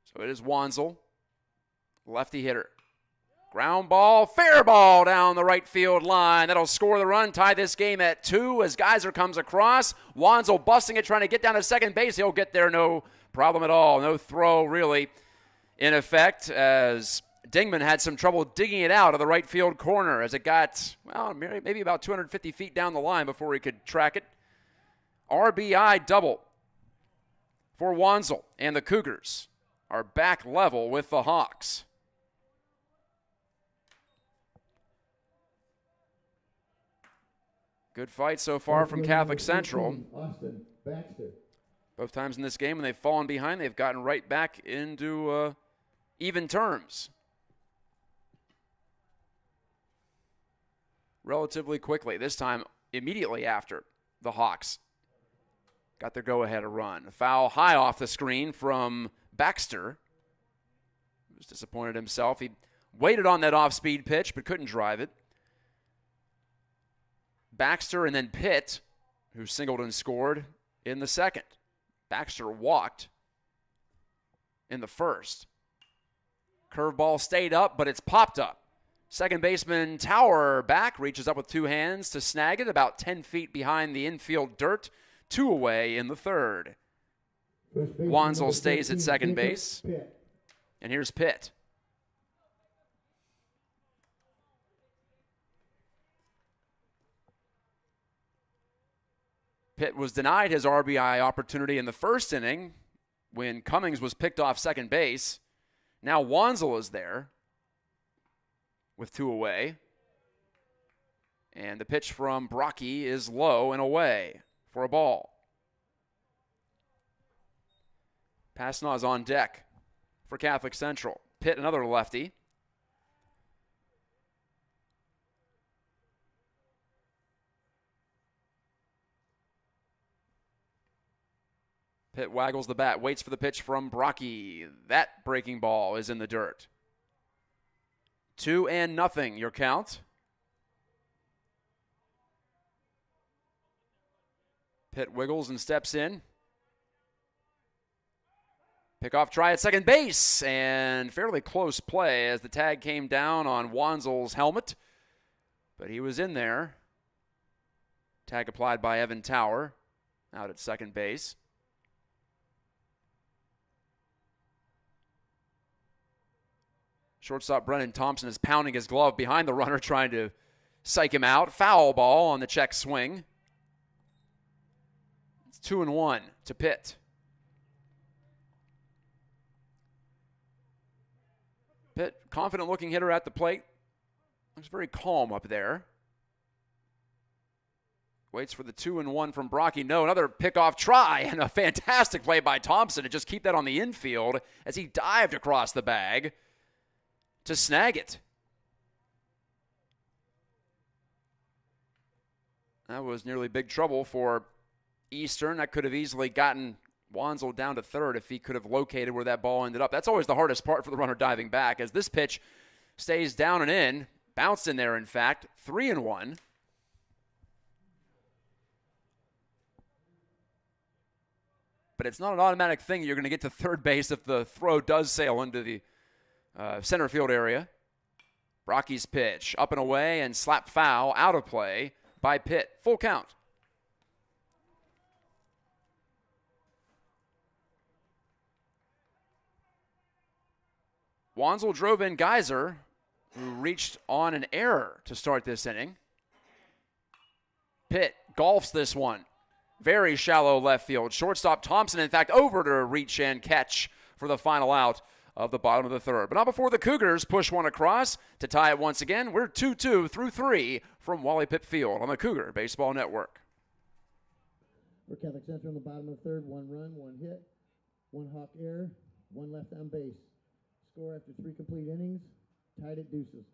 So it is Wanzel, lefty hitter. Ground ball, fair ball down the right field line. That'll score the run, tie this game at 2 as Geyser comes across. Wanzel busting it, trying to get down to second base. He'll get there, no problem at all. No throw, really, in effect, as Dingman had some trouble digging it out of the right field corner as it got, well, maybe about 250 feet down the line before he could track it. RBI double for Wanzel, and the Cougars are back level with the Hawks. Good fight so far from Catholic Central.
Austin Baxter.
Both times in this game when they've fallen behind, they've gotten right back into even terms relatively quickly. This time immediately after the Hawks got their go-ahead a run. A foul high off the screen from Baxter. He was disappointed himself. He waited on that off-speed pitch but couldn't drive it. Baxter and then Pitt, who singled and scored in the second. Baxter walked in the first. Curveball stayed up, but it's popped up. Second baseman Tower back, reaches up with two hands to snag it about 10 feet behind the infield dirt. 2 away in the third. Wanzel stays at second base. And here's Pitt. Pitt was denied his RBI opportunity in the first inning when Cummings was picked off second base. Now Wanzel is there with 2 away. And the pitch from Brocky is low and away for a ball. Pasnaw's on deck for Catholic Central. Pitt, another lefty. Pitt waggles the bat, waits for the pitch from Brocky. That breaking ball is in the dirt. 2-0, your count. Pitt wiggles and steps in. Pickoff try at second base, and fairly close play as the tag came down on Wanzel's helmet. But he was in there. Tag applied by Evan Tower out at second base. Shortstop Brennan Thompson is pounding his glove behind the runner, trying to psych him out. Foul ball on the check swing. It's 2-1 to Pitt. Pitt, confident looking hitter at the plate. Looks very calm up there. Waits for the 2-1 from Brocky. No, another pickoff try and a fantastic play by Thompson to just keep that on the infield as he dived across the bag to snag it. That was nearly big trouble for Eastern. That could have easily gotten Wanzel down to third if he could have located where that ball ended up. That's always the hardest part for the runner diving back, as this pitch stays down and in. Bounced in there, in fact. 3-1. But it's not an automatic thing you're going to get to third base if the throw does sail into the center field area. Brocky's pitch up and away and slap foul out of play by Pitt. Full count. Wanzel drove in Geyser, who reached on an error to start this inning. Pitt golfs this one. Very shallow left field. Shortstop Thompson, in fact, over to reach and catch for the final out of the bottom of the third. But not before the Cougars push one across to tie it once again. We're 2-2 through 3 from Wally Pipp Field on the Cougar Baseball Network.
For Catholic Central in the bottom of the third, 1 run, 1 hit, 1 hawk error, 1 left on base. Score after 3 complete innings, tied at deuces.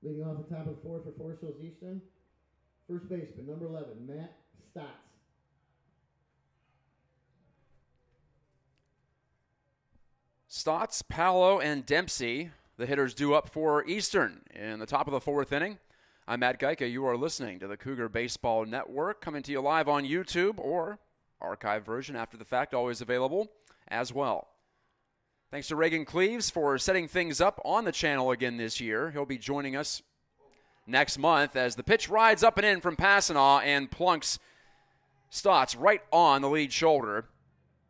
Leading off the top of the fourth for Forest Hills Eastern, first baseman, number 11, Matt Stotts.
Stotts, Paolo, and Dempsey, the hitters due up for Eastern in the top of the fourth inning. I'm Matt Gajtka. You are listening to the Cougar Baseball Network, coming to you live on YouTube or archive version after the fact, always available as well. Thanks to Reagan Cleaves for setting things up on the channel again this year. He'll be joining us next month as the pitch rides up and in from Passanant and plunks Stotts right on the lead shoulder.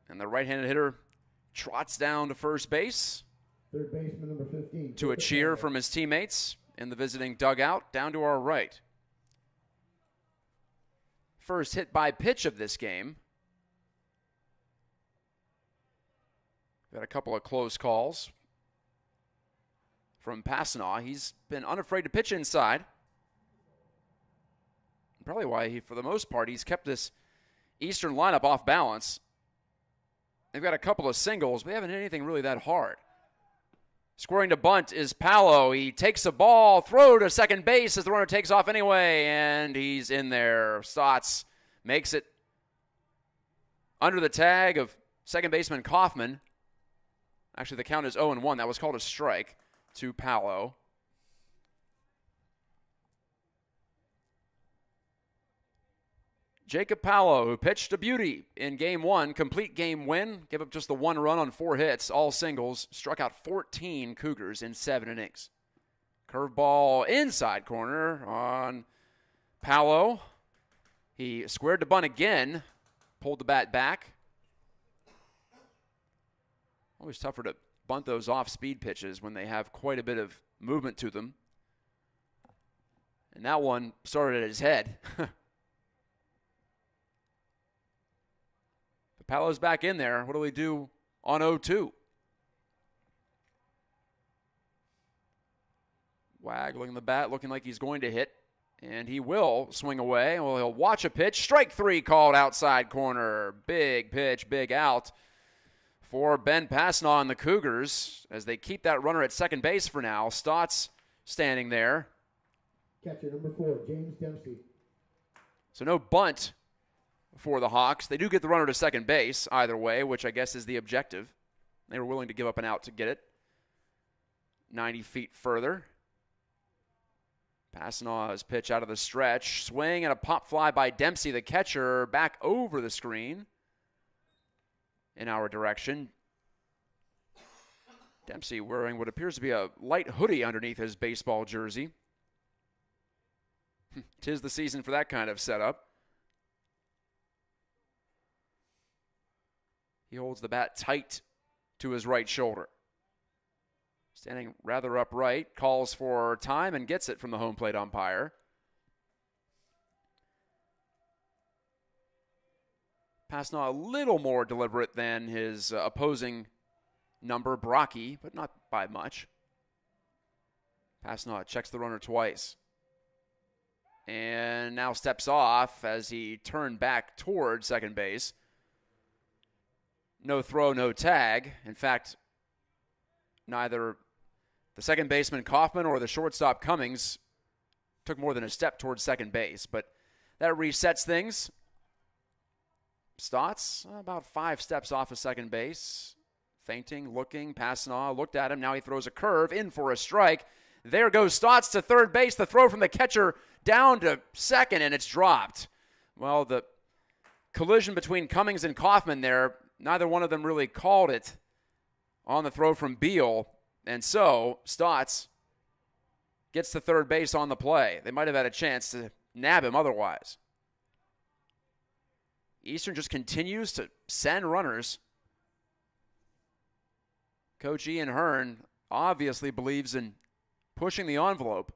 And the right-handed hitter trots down to first base.
Third baseman, number 15.
To a cheer from his teammates in the visiting dugout down to our right. First hit by pitch of this game. Got a couple of close calls from Passanant. He's been unafraid to pitch inside. Probably why he, for the most part, he's kept this Eastern lineup off balance. They've got a couple of singles, but they haven't hit anything really that hard. Scoring to bunt is Paolo. He takes a ball, throw to second base as the runner takes off anyway, and he's in there. Stotts makes it under the tag of second baseman Kaufman. Actually, the count is 0-1. That was called a strike to Paolo. Jacob Paolo, who pitched a beauty in Game 1, complete game win, gave up just the 1 run on 4 hits, all singles, struck out 14 Cougars in 7 innings. Curveball inside corner on Paolo. He squared to bunt again, pulled the bat back. Always tougher to bunt those off-speed pitches when they have quite a bit of movement to them. And that one started at his head. Capello's back in there. What do we do on 0-2? Waggling the bat, looking like he's going to hit. And he will swing away. Well, he'll watch a pitch. Strike 3 called outside corner. Big pitch, big out for Ben Pasnaw and the Cougars as they keep that runner at second base for now. Stotts standing there.
Catcher number 4, James Dempsey.
So no bunt for the Hawks. They do get the runner to second base either way, which I guess is the objective. They were willing to give up an out to get it 90 feet further. Pasnaw's pitch out of the stretch. Swing and a pop fly by Dempsey, the catcher, back over the screen in our direction. Dempsey wearing what appears to be a light hoodie underneath his baseball jersey. 'Tis the season for that kind of setup. He holds the bat tight to his right shoulder. Standing rather upright, calls for time and gets it from the home plate umpire. Pasnaw a little more deliberate than his opposing number, Brocky, but not by much. Pasnaw checks the runner twice. And now steps off as he turned back toward second base. No throw, no tag. In fact, neither the second baseman Kaufman or the shortstop Cummings took more than a step towards second base. But that resets things. Stotts about 5 steps off of second base. Feinting, looking, Pasnaw looked at him. Now he throws a curve in for a strike. There goes Stotts to third base. The throw from the catcher down to second, and it's dropped. Well, the collision between Cummings and Kaufman there, neither one of them really called it on the throw from Beal. And so Stotts gets to third base on the play. They might have had a chance to nab him otherwise. Eastern just continues to send runners. Coach Ian Hearn obviously believes in pushing the envelope.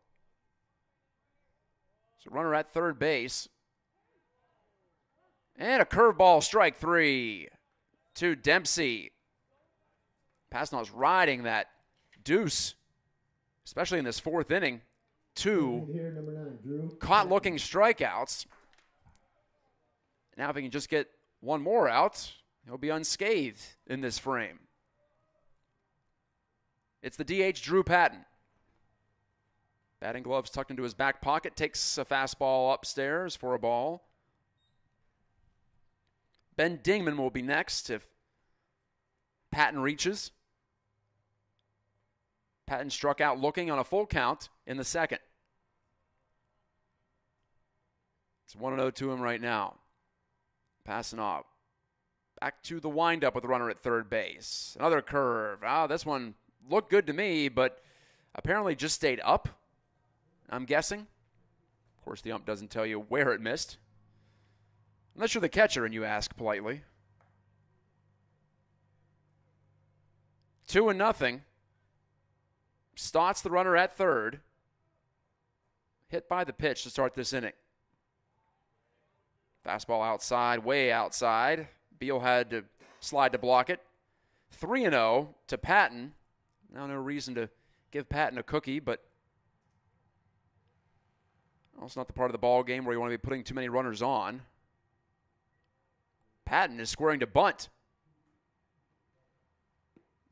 So runner at third base. And a curveball, strike 3 to Dempsey. Pasnaw's riding that deuce, especially in this 4th inning. 2 caught-looking strikeouts. Now if he can just get one more out, he'll be unscathed in this frame. It's the DH, Drew Patton. Batting gloves tucked into his back pocket, takes a fastball upstairs for a ball. Ben Dingman will be next if Patton reaches. Patton struck out looking on a full count in the second. It's 1-0 to him right now. Passing off. Back to the windup with the runner at third base. Another curve. This one looked good to me, but apparently just stayed up, I'm guessing. Of course, the ump doesn't tell you where it missed. Unless you're the catcher and you ask politely. 2-0. Stotts, the runner at third. Hit by the pitch to start this inning. Fastball outside, way outside. Beal had to slide to block it. 3-0 to Patton. Now no reason to give Patton a cookie, but it's not the part of the ball game where you want to be putting too many runners on. Patton is squaring to bunt.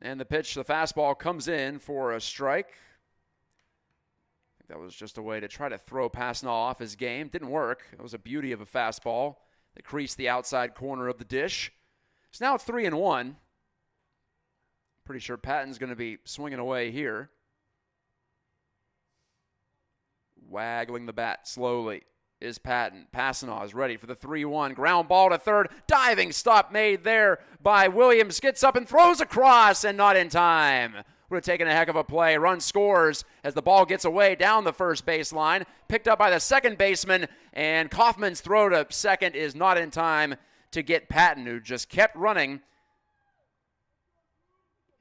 And the pitch, the fastball, comes in for a strike. I think that was just a way to try to throw Pasnaw off his game. Didn't work. It was a beauty of a fastball that creased the outside corner of the dish. So now it's 3-1. Pretty sure Patton's going to be swinging away here. Waggling the bat slowly is Patton. Pasnaw is ready for the 3-1. Ground ball to third. Diving stop made there by Williams. Gets up and throws across and not in time. Would have taken a heck of a play. Run scores as the ball gets away down the first baseline. Picked up by the second baseman. And Kaufman's throw to second is not in time to get Patton, who just kept running.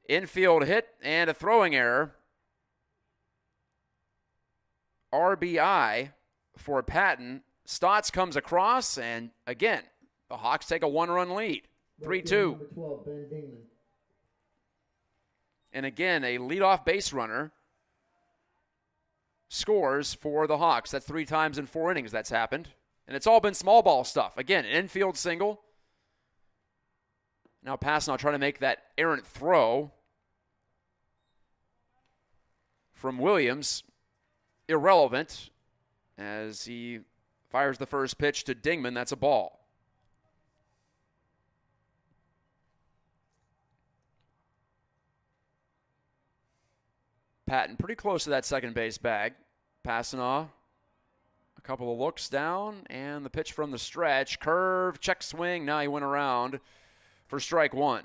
Infield hit and a throwing error. RBI for Patton. Stotts comes across, and again, the Hawks take a 1-run lead. 3-2.
Number 12, Ben Dingman.
And again, a leadoff base runner scores for the Hawks. That's 3 times in 4 innings that's happened. And it's all been small ball stuff. Again, an infield single. Now Passanant trying to make that errant throw from Williams. Irrelevant as he fires the first pitch to Dingman. That's a ball. Patton pretty close to that second base bag. Passanant, a couple of looks down, and the pitch from the stretch. Curve, check swing. Now he went around for strike 1.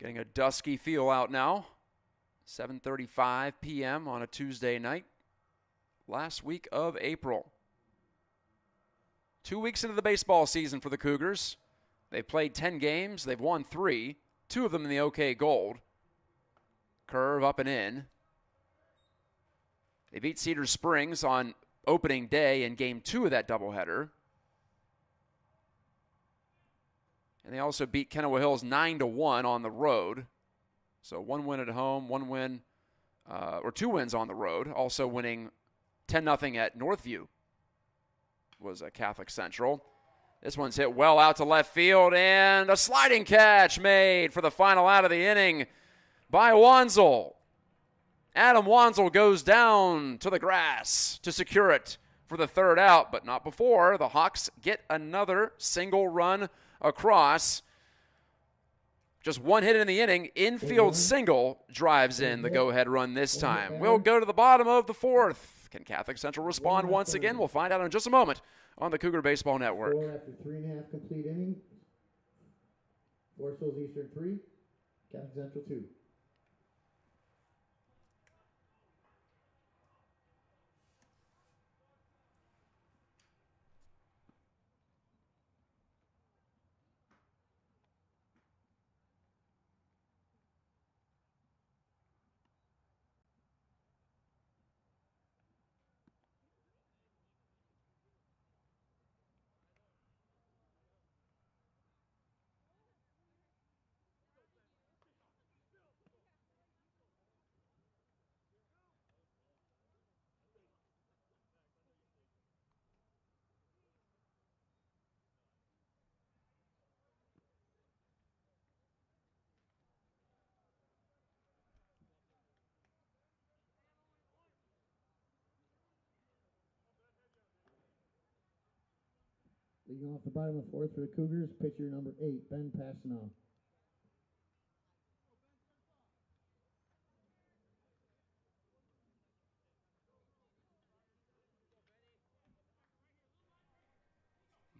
Getting a dusky feel out now. 7:35 p.m. on a Tuesday night. Last week of April. 2 weeks into the baseball season for the Cougars. They've played 10 games. They've won 3. 2 of them in the OK Gold. Curve up and in. They beat Cedar Springs on opening day in Game 2 of that doubleheader. And they also beat Kennewa Hills 9-1 on the road. So 1 win at home, 1 win, or 2 wins on the road. Also winning 10-0 at Northview was a Catholic Central. This one's hit well out to left field, and a sliding catch made for the final out of the inning by Wanzel. Adam Wanzel goes down to the grass to secure it for the 3rd out, but not before the Hawks get another single run across. Just 1 hit in the inning. Infield single drives in the go-ahead run this time. We'll go to the bottom of the 4th. Can Catholic Central respond once again? We'll find out in just a moment on the Cougar Baseball Network.
4 after 3.5 complete innings. Forest Hills Eastern 3, Catholic Central 2. Leading off the bottom of the 4th for the Cougars, pitcher number 8, Ben Passanant.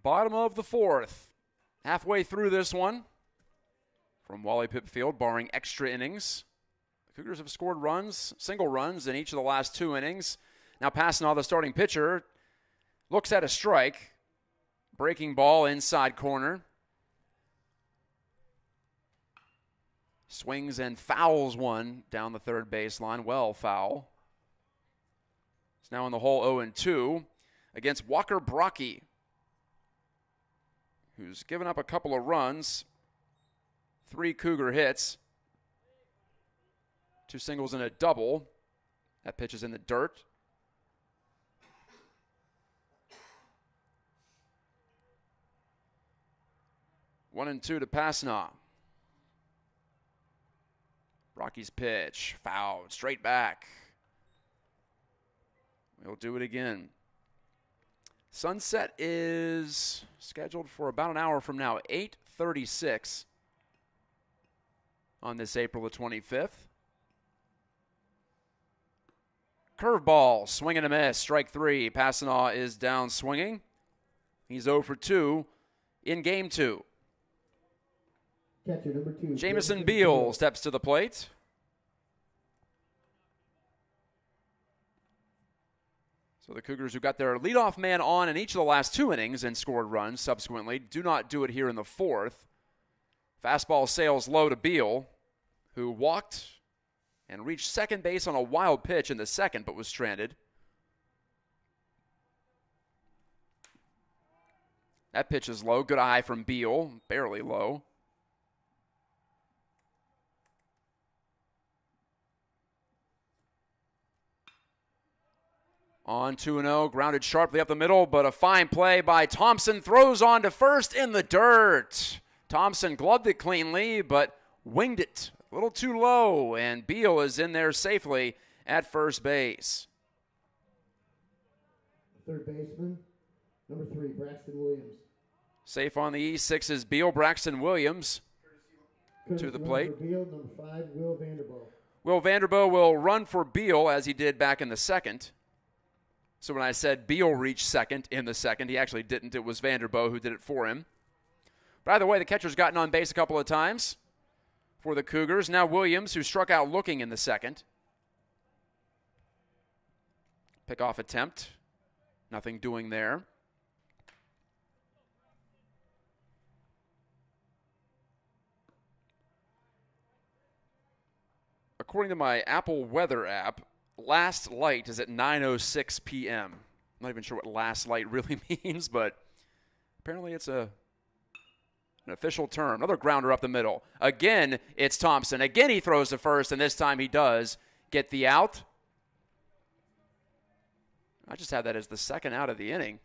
Bottom of the 4th. Halfway through this one from Wally Pipp Field, barring extra innings. The Cougars have scored runs, single runs, in each of the last 2 innings. Now Passanant, the starting pitcher, looks at a strike. Breaking ball inside corner. Swings and fouls one down the 3rd baseline. Well foul. It's now in the hole 0-2 against Walker Brocky, who's given up a couple of runs. 3 Cougar hits. 2 singles and a double. That pitch is in the dirt. 1-2 to Passanant. Brocky's pitch, fouled, straight back. We'll do it again. Sunset is scheduled for about an hour from now, 8:36 on this April the 25th. Curveball, swing and a miss, strike 3. Passanant is down swinging. He's 0 for 2 in Game 2.
Catcher number 2.
Jamison Beal steps to the plate. So the Cougars, who got their leadoff man on in each of the last 2 innings and scored runs subsequently, do not do it here in the 4th. Fastball sails low to Beal, who walked and reached second base on a wild pitch in the 2nd, but was stranded. That pitch is low. Good eye from Beal. Barely low. On 2-0, grounded sharply up the middle, but a fine play by Thompson. Throws on to first in the dirt. Thompson gloved it cleanly, but winged it a little too low, and Beal is in there safely at first base.
Third baseman, number 3, Braxton Williams.
Safe on the E6 is Beal. Braxton Williams to the plate.
For Beal, number 5, Will Vanderbilt.
Will Vanderbilt will run for Beal as he did back in the second. So when I said Beal reached second in the second, he actually didn't. It was Vanderbilt who did it for him. By the way, the catcher's gotten on base a couple of times for the Cougars. Now Williams, who struck out looking in the second. Pickoff attempt. Nothing doing there. According to my Apple Weather app, last light is at 9:06 p.m. I'm not even sure what last light really means, but apparently it's an official term. Another grounder up the middle. Again, it's Thompson. Again, he throws to first, and this time he does get the out. I just have that as the second out of the inning.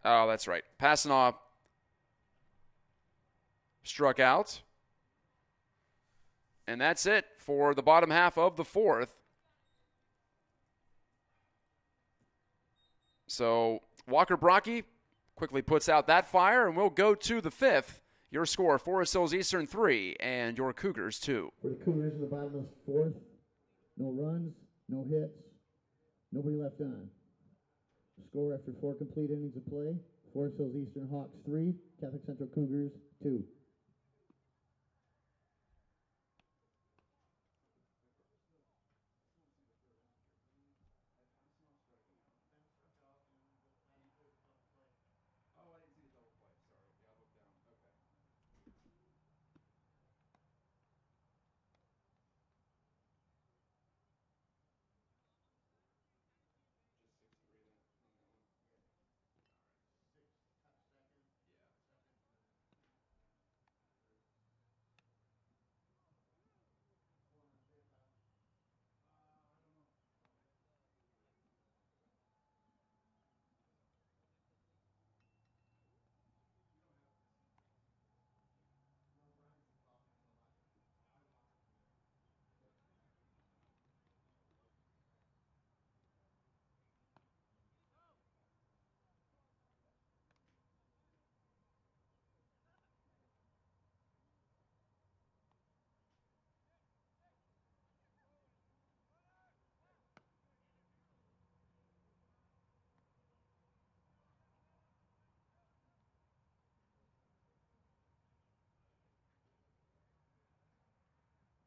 Oh, that's right. Passanoff struck out. And that's it for the bottom half of the fourth. So Walker Brocky quickly puts out that fire, and we'll go to the fifth. Your score, Forest Hills Eastern 3 and your Cougars 2.
For the Cougars in the bottom of the fourth, no runs, no hits, nobody left on. Score after 4 complete innings of play, Forest Hills Eastern Hawks 3, Catholic Central Cougars 2.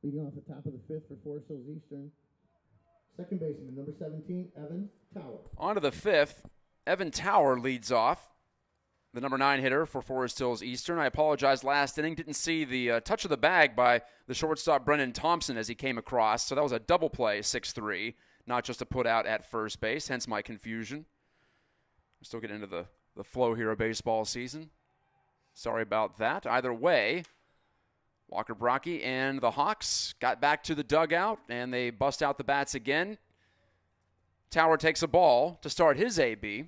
Leading off the top of the fifth for Forest Hills Eastern, second baseman, number 17, Evan Tower.
On to the fifth, Evan Tower leads off, the number 9 hitter for Forest Hills Eastern. I apologize, last inning, didn't see the touch of the bag by the shortstop Brennan Thompson as he came across, so that was a double play, 6-3, not just a put out at first base, hence my confusion. I'm still getting into the flow here of baseball season. Sorry about that. Either way, Walker Brocky and the Hawks got back to the dugout, and they bust out the bats again. Tower takes a ball to start his AB.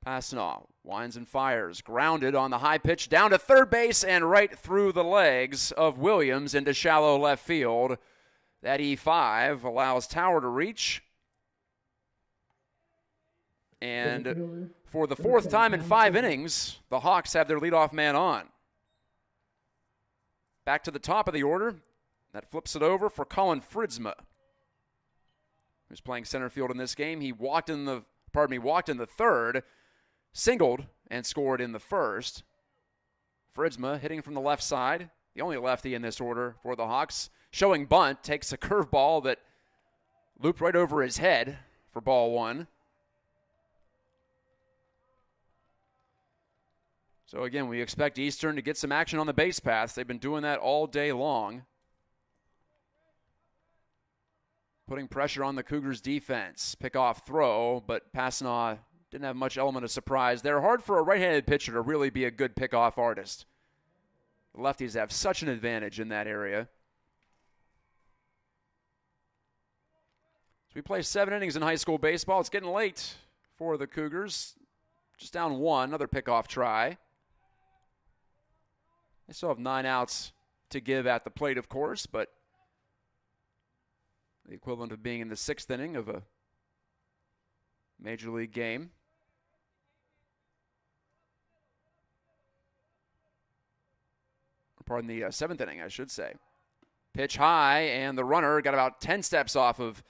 Passanoff winds and fires. Grounded on the high pitch down to third base and right through the legs of Williams into shallow left field. That E5 allows Tower to reach. And for the fourth time in 5 innings, the Hawks have their leadoff man on. Back to the top of the order. That flips it over for Colin Fridsma, who's playing center field in this game. He walked in the third, singled, and scored in the first. Fridsma hitting from the left side, the only lefty in this order for the Hawks. Showing bunt, takes a curveball that looped right over his head for ball 1. So again, we expect Eastern to get some action on the base paths. They've been doing that all day long. putting pressure on the Cougars defense. Pick-off throw, but Passanaw didn't have much element of surprise. They're hard for a right-handed pitcher to really be a good pick-off artist. The lefties have such an advantage in that area. So we play 7 innings in high school baseball. It's getting late for the Cougars. Just down 1, another pick-off try. They still have 9 outs to give at the plate, of course, but the equivalent of being in the 6th inning of a major league game. Pardon, the 7th inning, I should say. Pitch high, and the runner got about 10 steps off of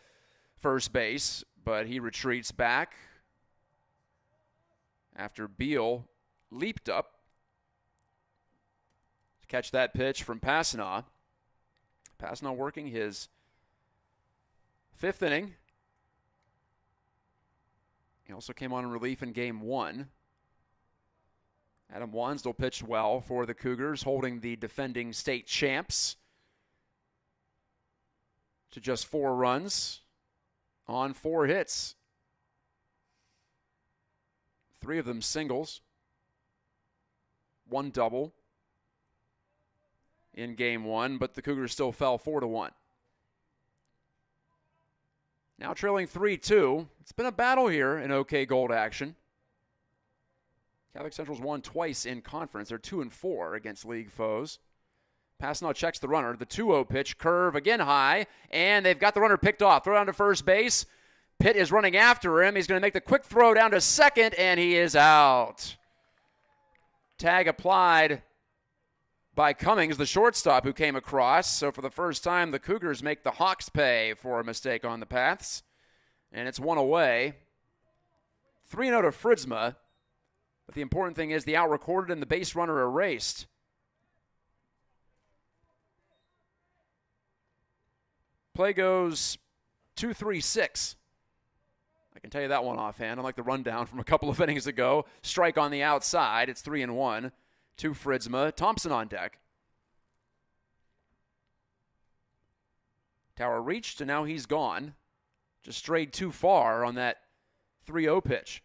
first base, but he retreats back after Beal leaped up to catch that pitch from Passanaw. Passanaw working his 5th inning. He also came on in relief in game 1. Adam Wansdell pitched well for the Cougars, holding the defending state champs to just 4 runs on 4 hits. 3 of them singles, 1 double in game 1, but the Cougars still fell 4-1. Now trailing 3-2. It's been a battle here in OK Gold action. Catholic Central's won twice in conference. They're 2-4 against league foes. Passanaw checks the runner. The 2-0 pitch, curve again high, and they've got the runner picked off. Throw down to first base. Pitt is running after him. He's going to make the quick throw down to second, and he is out. Tag applied by Cummings, the shortstop who came across. So for the first time, the Cougars make the Hawks pay for a mistake on the paths, and it's 1 away. 3-0 to Fritzma. But the important thing is the out recorded and the base runner erased. Play goes 2-3-6. I can tell you that one offhand. Unlike the rundown from a couple of innings ago. Strike on the outside. It's 3-1 to Fritzma. Thompson on deck. Tower reached, and now he's gone. Just strayed too far on that 3-0 pitch.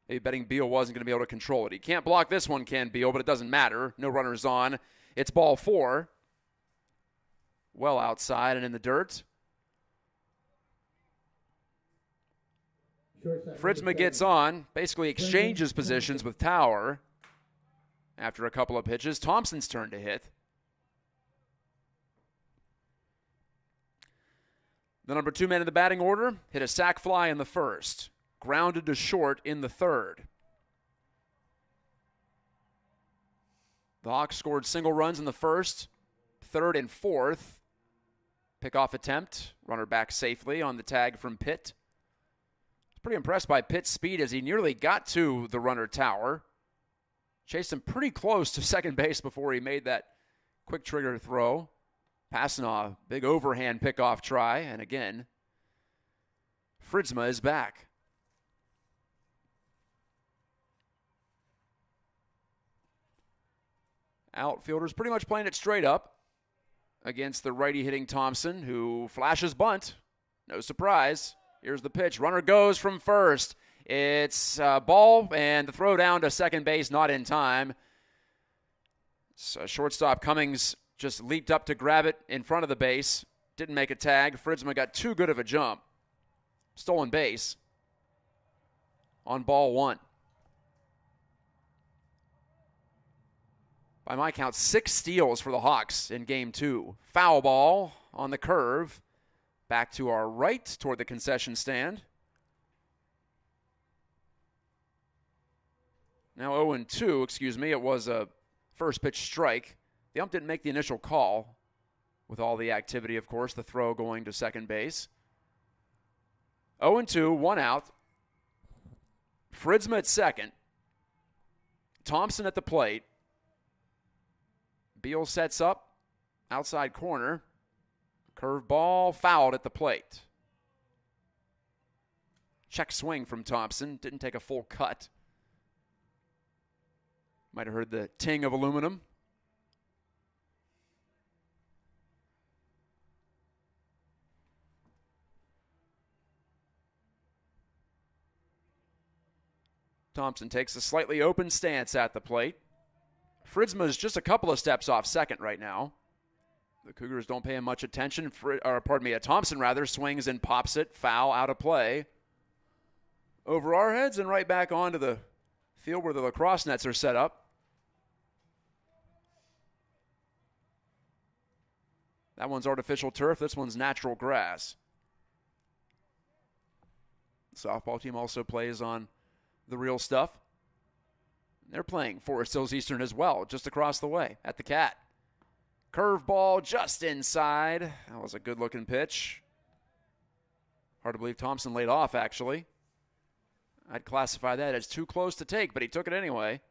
Maybe betting Beal wasn't going to be able to control it. He can't block this one, can Beal, but it doesn't matter. No runners on. It's ball 4. Well outside and in the dirt. Fritzma gets on, basically exchanges positions with Tower after a couple of pitches. Thompson's turn to hit. The number 2 man in the batting order hit a sac fly in the first. Grounded to short in the third. The Hawks scored single runs in the first, third, and fourth. Pickoff attempt. Runner back safely on the tag from Pitt. Pretty impressed by Pitt's speed as he nearly got to the runner Tower. Chased him pretty close to second base before he made that quick trigger throw. Passanaw, big overhand pickoff try. And again, Fritzma is back. Outfielders pretty much playing it straight up against the righty hitting Thompson, who flashes bunt. No surprise. Here's the pitch. Runner goes from first. It's a ball, and the throw down to second base, not in time. So shortstop Cummings just leaped up to grab it in front of the base. Didn't make a tag. Fritzma got too good of a jump. Stolen base on ball 1. By my count, 6 steals for the Hawks in game 2. Foul ball on the curve. Back to our right toward the concession stand. Now 0-2, excuse me. It was a first pitch strike. The ump didn't make the initial call with all the activity, of course, the throw going to second base. 0-2, 1 out. Fritzma at second. Thompson at the plate. Beal sets up, outside corner. Curve ball fouled at the plate. Check swing from Thompson. Didn't take a full cut. Might have heard the ting of aluminum. Thompson takes a slightly open stance at the plate. Fritzma's just a couple of steps off second right now. The Cougars don't pay him much attention. Thompson rather swings and pops it. Foul, out of play. Over our heads and right back onto the field where the lacrosse nets are set up. That one's artificial turf. This one's natural grass. The softball team also plays on the real stuff. They're playing Forest Hills Eastern as well, just across the way at the Cat. Curveball just inside. That was a good-looking pitch. Hard to believe Thompson laid off, actually. I'd classify that as too close to take, but he took it anyway.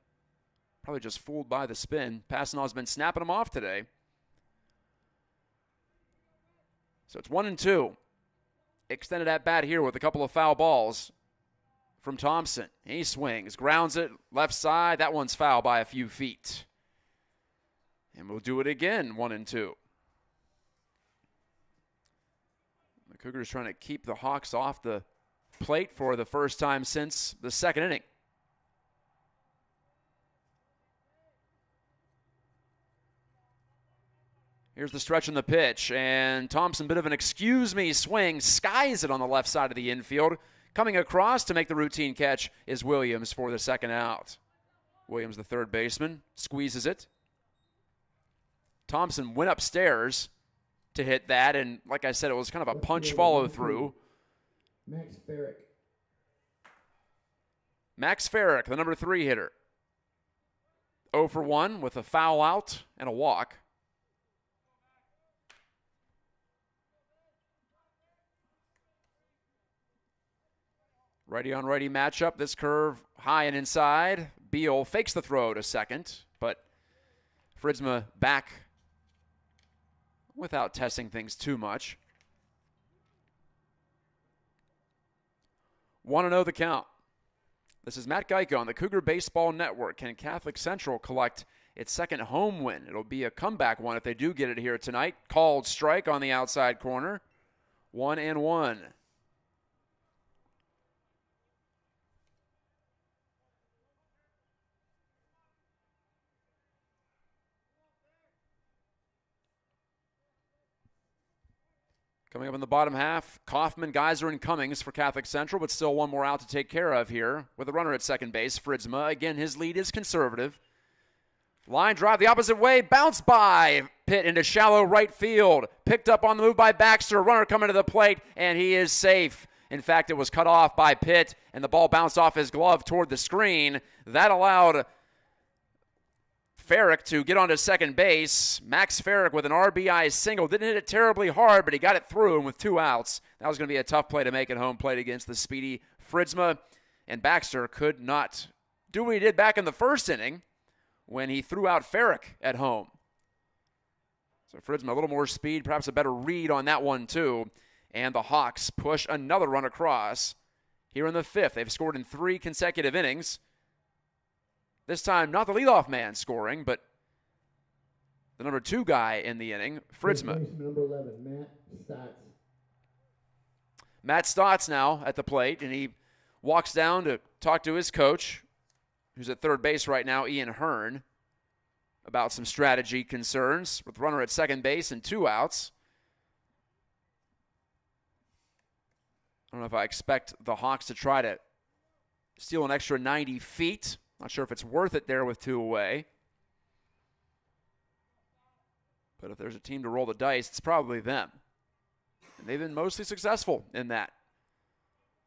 Probably just fooled by the spin. Passanaw's been snapping him off today. So it's 1-2. Extended at bat here with a couple of foul balls from Thompson. He swings, grounds it left side. That one's foul by a few feet. And we'll do it again, 1-2. The Cougars trying to keep the Hawks off the plate for the first time since the second inning. Here's the stretch in the pitch, and Thompson, bit of an excuse me swing, skies it on the left side of the infield. Coming across to make the routine catch is Williams for the second out. Williams, the third baseman, squeezes it. Thompson went upstairs to hit that, and like I said, it was kind of a punch follow-through. Max Farrick, the number 3 hitter. 0 for 1 with a foul out and a walk. Righty on righty matchup. This curve high and inside. Beal fakes the throw to second, but Fritzma back without testing things too much. 1-0 the count. This is Matt Gajtka on the Cougar Baseball Network. Can Catholic Central collect its second home win? It'll be a comeback one if they do get it here tonight. Called strike on the outside corner. 1-1. Coming up in the bottom half, Kaufman, Geyser, and Cummings for Catholic Central, but still one more out to take care of here with a runner at second base, Fritzma. Again, his lead is conservative. Line drive the opposite way, bounce by Pitt into shallow right field. Picked up on the move by Baxter, runner coming to the plate, and he is safe. In fact, it was cut off by Pitt, and the ball bounced off his glove toward the screen. That allowed Farrick to get onto second base. Max Farrick with an RBI single. Didn't hit it terribly hard, but he got it through, and with 2 outs, that was going to be a tough play to make at home plate against the speedy Fritzma. And Baxter could not do what he did back in the first inning when he threw out Farrick at home. So Fritzma, a little more speed, perhaps a better read on that one too. And the Hawks push another run across here in the 5th. They've scored in 3 consecutive innings. This time, not the leadoff man scoring, but the number 2 guy in the inning, Fritzma.
Number 11, Matt Stotts.
Matt Stotts now at the plate, and he walks down to talk to his coach, who's at third base right now, Ian Hearn, about some strategy concerns with runner at second base and 2 outs. I don't know if I expect the Hawks to try to steal an extra 90 feet. Not sure if it's worth it there with 2 away. But if there's a team to roll the dice, it's probably them. And they've been mostly successful in that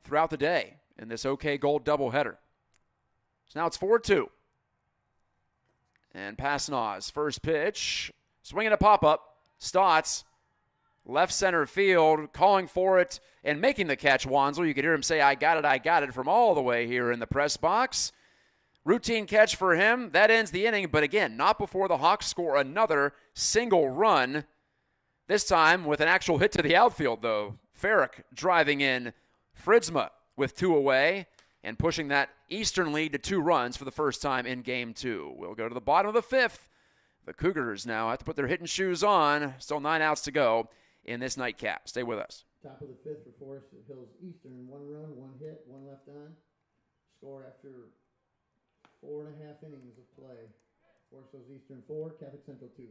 throughout the day in this OK Gold doubleheader. So now it's 4-2. And Passanaw's first pitch, swinging a pop-up. Stotts, left center field, calling for it and making the catch, Wanzel. You could hear him say, I got it from all the way here in the press box. Routine catch for him. That ends the inning, but again, not before the Hawks score another single run. This time with an actual hit to the outfield, though. Farrick driving in Fritzma with 2 away and pushing that Eastern lead to 2 runs for the first time in Game 2. We'll go to the bottom of the 5th. The Cougars now have to put their hitting shoes on. Still 9 outs to go in this nightcap. Stay with us.
Top of the 5th for Forest Hills Eastern. 1 run, 1 hit, 1 left on. Score after 4.5 innings of play. Forest Hills Eastern 4, Catholic Central 2.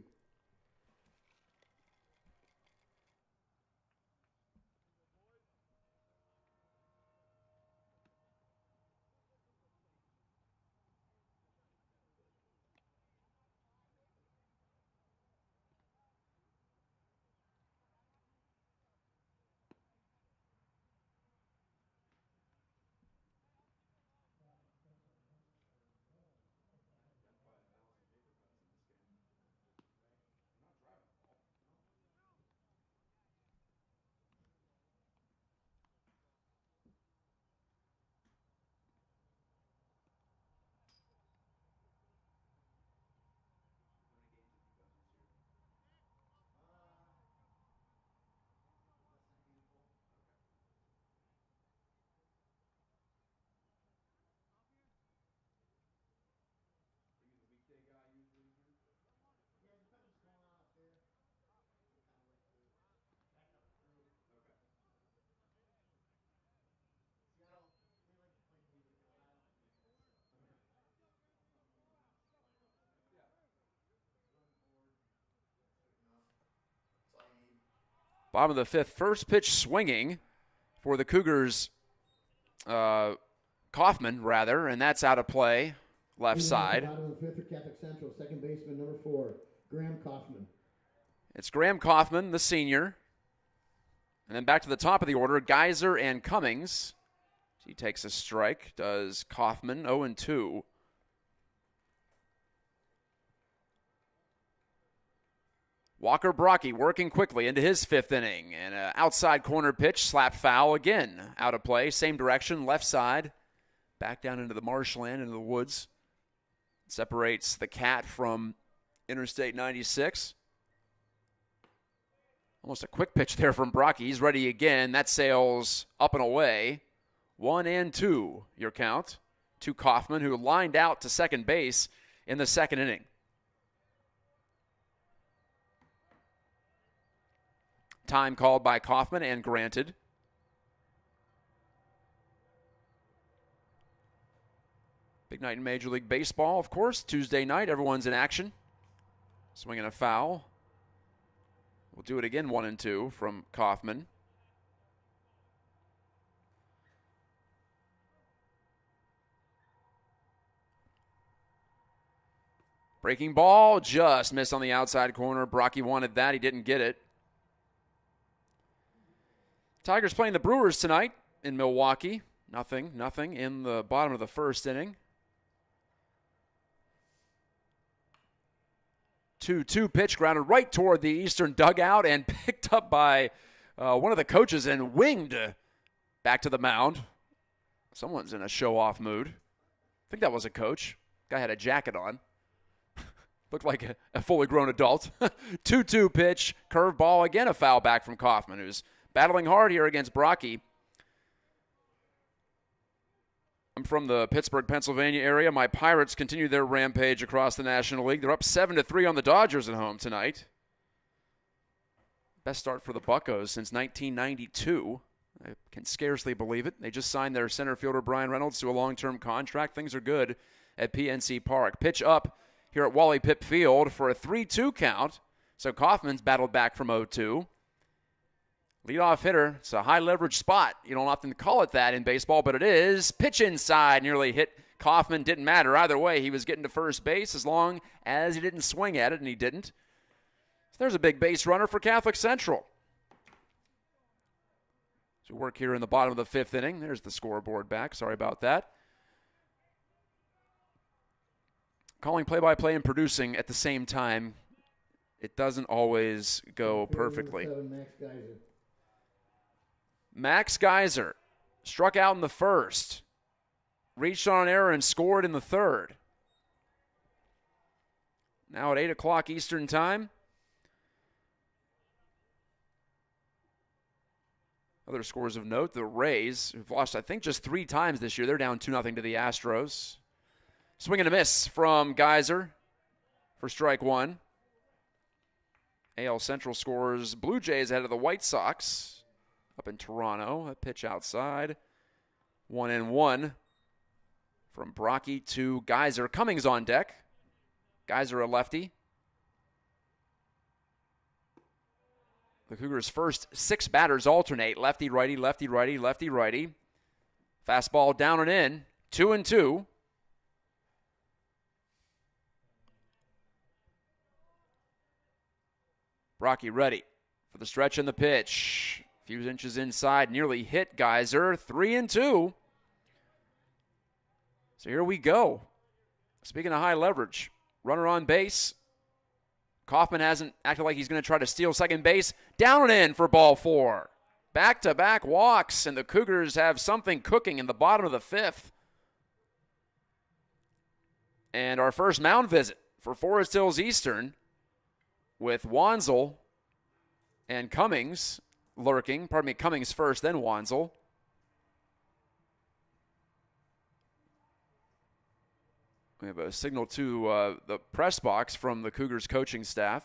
Bottom of the fifth, first pitch swinging for the Cougars, Kaufman, rather, and that's out of play, left side.
Bottom of the fifth for Catholic Central, second baseman number 4, Graham Kaufman.
It's Graham Kaufman, the senior. And then back to the top of the order, Geyser and Cummings. He takes a strike, does Kaufman, 0-2. Walker Brocky working quickly into his fifth inning. And an outside corner pitch, slap foul again. Out of play, same direction, left side. Back down into the marshland, into the woods. Separates the Cat from Interstate 96. Almost a quick pitch there from Brocky. He's ready again. That sails up and away. 1-2, your count, to Kaufman, who lined out to second base in the second inning. Time called by Kaufman and granted. Big night in Major League Baseball, of course. Tuesday night, everyone's in action. Swinging a foul. We'll do it again, 1-2 from Kaufman. Breaking ball, just missed on the outside corner. Brocky wanted that. He didn't get it. Tigers playing the Brewers tonight in Milwaukee. Nothing in the bottom of the first inning. 2-2 pitch grounded right toward the eastern dugout and picked up by one of the coaches and winged back to the mound. Someone's in a show-off mood. I think that was a coach. Guy had a jacket on. Looked like a fully grown adult. 2-2 pitch, curveball, again a foul back from Kaufman, who's battling hard here against Brocky. I'm from the Pittsburgh, Pennsylvania area. My Pirates continue their rampage across the National League. They're up 7-3 on the Dodgers at home tonight. Best start for the Buccos since 1992. I can scarcely believe it. They just signed their center fielder Brian Reynolds to a long-term contract. Things are good at PNC Park. Pitch up here at Wally Pipp Field for a 3-2 count. So Kaufman's battled back from 0-2. Leadoff hitter. It's a high-leverage spot. You don't often call it that in baseball, but it is. Pitch inside. Nearly hit Kaufman. Didn't matter. Either way, he was getting to first base as long as he didn't swing at it, and he didn't. So there's a big base runner for Catholic Central. So work here in the bottom of the fifth inning. There's the scoreboard back. Sorry about that. Calling play-by-play and producing at the same time, it doesn't always go perfectly. Max Geyser struck out in the first, reached on an error and scored in the third. Now at 8 o'clock Eastern time. Other scores of note, the Rays, who've lost, I think, just 3 times this year. They're down 2-0 to the Astros. Swing and a miss from Geyser for strike one. AL Central scores Blue Jays ahead of the White Sox up in Toronto. A pitch outside. 1-1 for from Brocky to Geyser. Cummings on deck. Geyser a lefty. The Cougars' first 6 batters alternate. Lefty, righty, lefty, righty, lefty, righty. Fastball down and in. 2-2. Brocky ready for the stretch and the pitch. A few inches inside, nearly hit Geyser. 3-2. So here we go. Speaking of high leverage, runner on base. Kaufman hasn't acted like he's going to try to steal second base. Down and in for ball 4. Back-to-back walks, and the Cougars have something cooking in the bottom of the 5th. And our first mound visit for Forest Hills Eastern with Wanzel and Cummings lurking. Pardon me, Cummings first, then Wanzel. We have a signal to the press box from the Cougars coaching staff.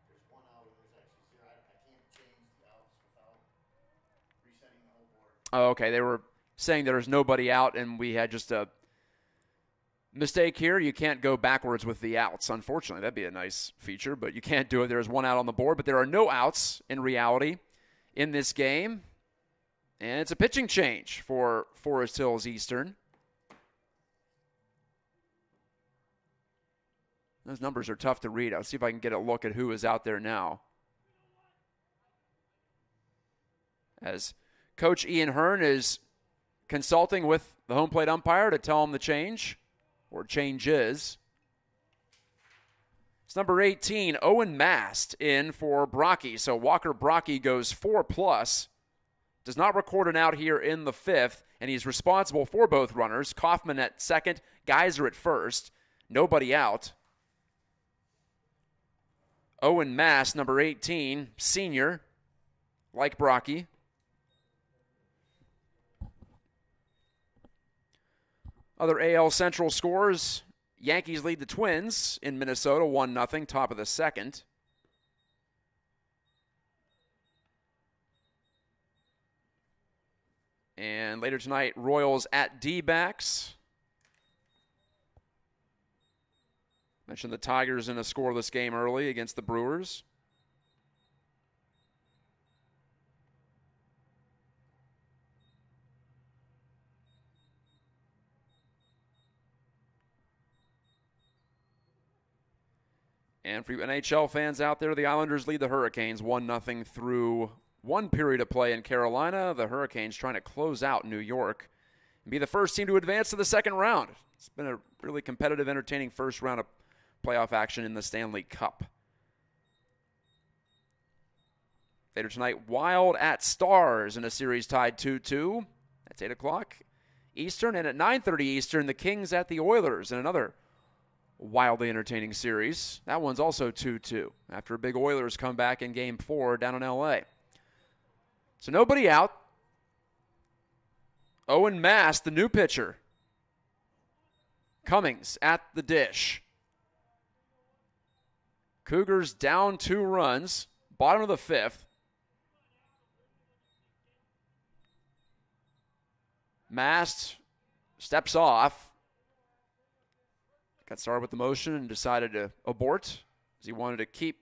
There's 1 out, there's actually 0. I can't change the outs without resetting the whole board.
Oh, okay. They were saying there's nobody out, and we had just a mistake here. You can't go backwards with the outs. Unfortunately, that'd be a nice feature, but you can't do it. There's 1 out on the board, but there are no outs in reality in this game. And it's a pitching change for Forest Hills Eastern. Those numbers are tough to read. I'll see if I can get a look at who is out there now. As Coach Ian Hearn is consulting with the home plate umpire to tell him the change, or changes. It's number 18, Owen Mast, in for Brocky. So Walker Brocky goes 4+. Does not record an out here in the 5th, and he's responsible for both runners. Kaufman at second, Geyser at first. Nobody out. Owen Mast, number 18, senior, like Brocky. Other AL Central scores, Yankees lead the Twins in Minnesota 1-0, top of the 2nd. And later tonight, Royals at D-backs. Mentioned the Tigers in a scoreless game early against the Brewers. And for you NHL fans out there, the Islanders lead the Hurricanes 1-0 through 1 period of play in Carolina. The Hurricanes trying to close out New York and be the first team to advance to the second round. It's been a really competitive, entertaining first round of playoff action in the Stanley Cup. Later tonight, Wild at Stars in a series tied 2-2. That's 8 o'clock Eastern. And at 9:30 Eastern, the Kings at the Oilers in another wildly entertaining series. That one's also 2-2 after a big Oilers comeback in Game 4 down in L.A. So nobody out. Owen Mast, the new pitcher. Cummings at the dish. Cougars down 2 runs, bottom of the 5th. Mast steps off. Got started with the motion and decided to abort as he wanted to keep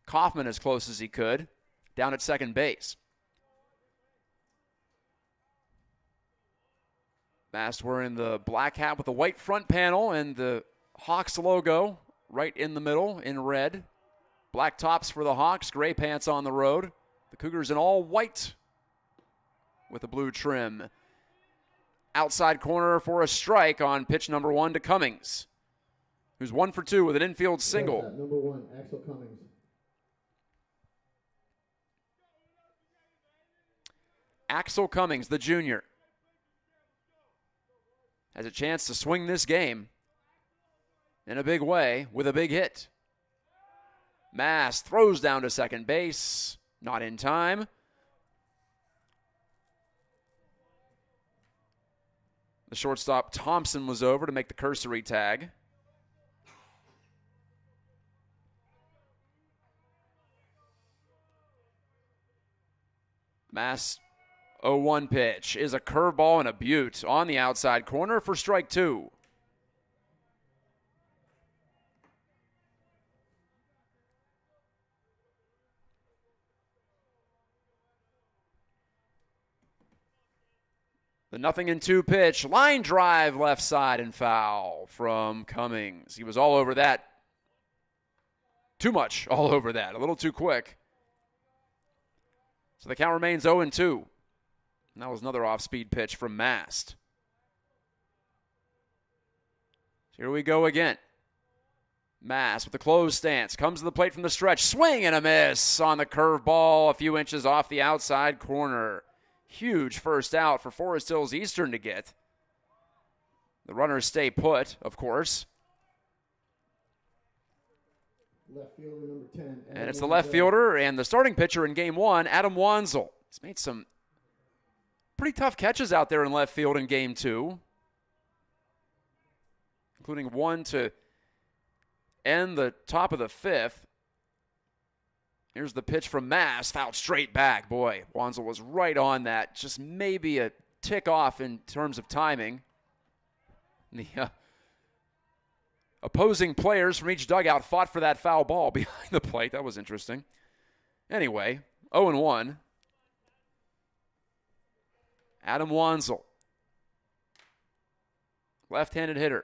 Kaufman as close as he could down at second base. Mast wearing the black hat with the white front panel and the Hawks logo right in the middle in red. Black tops for the Hawks, gray pants on the road. The Cougars in all white with a blue trim. Outside corner for a strike on pitch number 1 to Cummings, who's 1 for 2 with an infield single.
Number 1, Axel Cummings.
Axel Cummings, the junior, has a chance to swing this game in a big way with a big hit. Mast throws down to second base, not in time. The shortstop Thompson was over to make the cursory tag. Mast 0-1 pitch is a curveball and a beaut on the outside corner for strike 2. The 0-2 pitch, line drive left side and foul from Cummings. He was all over that. Too much all over that. A little too quick. So the count remains 0-2. And that was another off-speed pitch from Mast. Here we go again. Mast with the closed stance. Comes to the plate from the stretch. Swing and a miss on the curveball. A few inches off the outside corner. Huge first out for Forest Hills Eastern to get. The runners stay put, of course.
Left fielder number 10.
And it's the left fielder and the starting pitcher in Game 1, Adam Wanzel. He's made some pretty tough catches out there in left field in Game 2, including one to end the top of the 5th. Here's the pitch from Mast, fouled straight back. Boy, Wanzel was right on that. Just maybe a tick off in terms of timing. The opposing players from each dugout fought for that foul ball behind the plate. That was interesting. Anyway, 0-1. Adam Wanzel, left-handed hitter.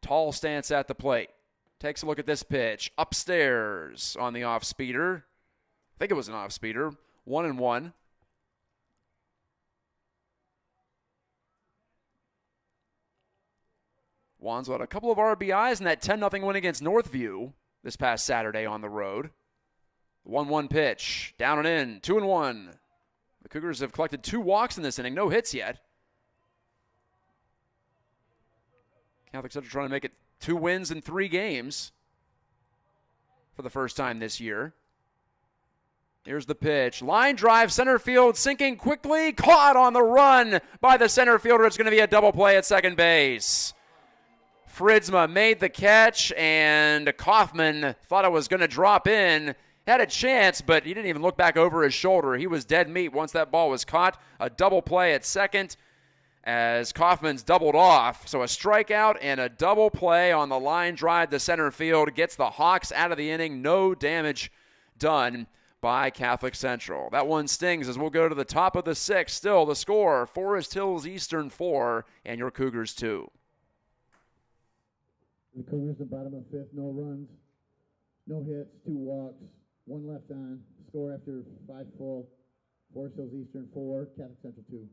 Tall stance at the plate. Takes a look at this pitch. Upstairs on the off-speeder. I think it was an off-speeder. 1-1. Wanzel had a couple of RBIs in that 10-0 win against Northview this past Saturday on the road. 1-1 pitch. Down and in. 2-1. The Cougars have collected 2 walks in this inning. No hits yet. Catholic Central trying to make it 2 wins in 3 games for the first time this year. Here's the pitch. Line drive, center field, sinking quickly. Caught on the run by the center fielder. It's going to be a double play at second base. Fridsma made the catch, and Kaufman thought it was going to drop in. Had a chance, but he didn't even look back over his shoulder. He was dead meat once that ball was caught. A double play at second as Kaufman's doubled off. So a strikeout and a double play on the line drive to center field gets the Hawks out of the inning. No damage done by Catholic Central. That one stings as we'll go to the top of the 6th. Still the score, Forest Hills Eastern 4 and your Cougars 2.
The Cougars, the bottom of the 5th, no runs, no hits, 2 walks, 1 left on. Score after 5 full. Forest Hills Eastern 4, Catholic Central 2.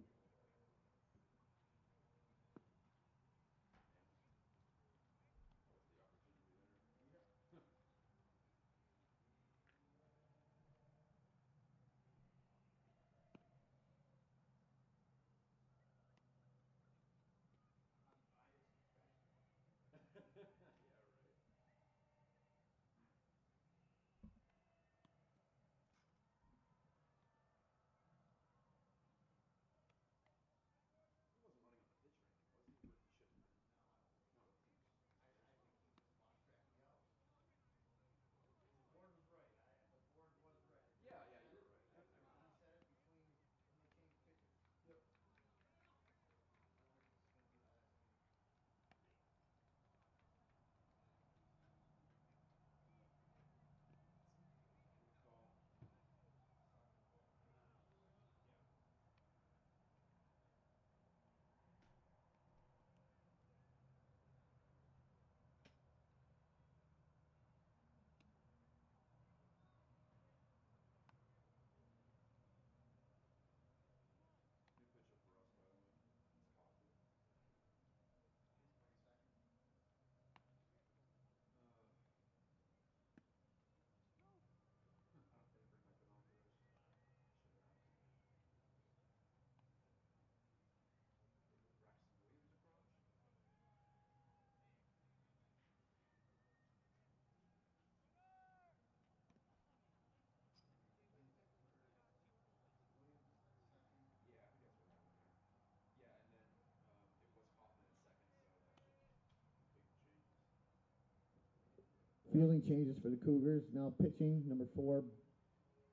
Fielding changes for the Cougars. Now pitching, number 4,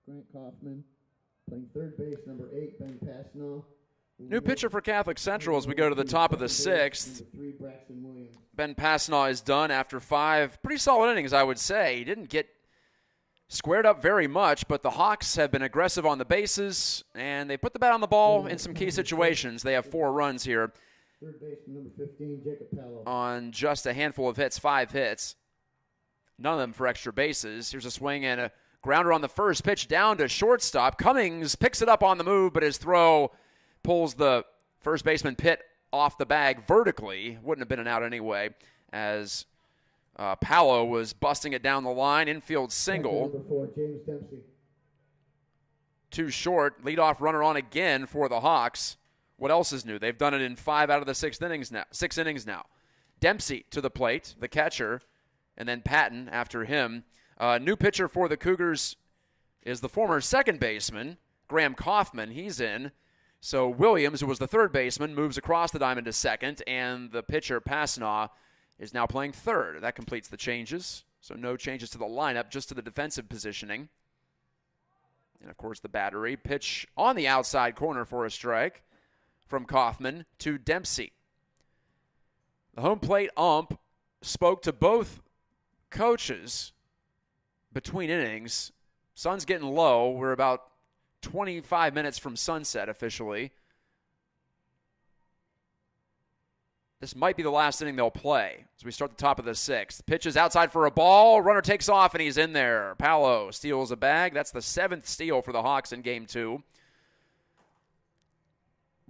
Grant Kaufman. Playing third base, number 8, Ben Pasnaw.
New pitcher for Catholic Central as we go to the top of the 6th.
Number 3, Braxton Williams.
Ben Pasnaw is done after 5 pretty solid innings, I would say. He didn't get squared up very much, but the Hawks have been aggressive on the bases, and they put the bat on the ball in some key situations. They have 4 runs here.
Third baseman, number 15, Jacob Pallow.
On just a handful of hits, 5 hits. None of them for extra bases. Here's a swing and a grounder on the first pitch down to shortstop. Cummings picks it up on the move, but his throw pulls the first baseman Pitt off the bag vertically. Wouldn't have been an out anyway, as Pallow was busting it down the line. Infield single.
Number 4, James Dempsey.
Too short. Leadoff runner on again for the Hawks. What else is new? They've done it in 5 out of the 6 innings now. Dempsey to the plate, the catcher, and then Patton after him. New pitcher for the Cougars is the former second baseman, Graham Kaufman. He's in. So Williams, who was the third baseman, moves across the diamond to second, and the pitcher, Pasnaw, is now playing third. That completes the changes. So no changes to the lineup, just to the defensive positioning. And, of course, the battery. Pitch on the outside corner for a strike from Kaufman to Dempsey. The home plate ump spoke to both coaches between innings. Sun's getting low. We're about 25 minutes from sunset officially. This might be the last inning they'll play as we start the top of the 6th. Pitch is outside for a ball. Runner takes off, and he's in there. Pallow steals a bag. That's the 7th steal for the Hawks in Game 2.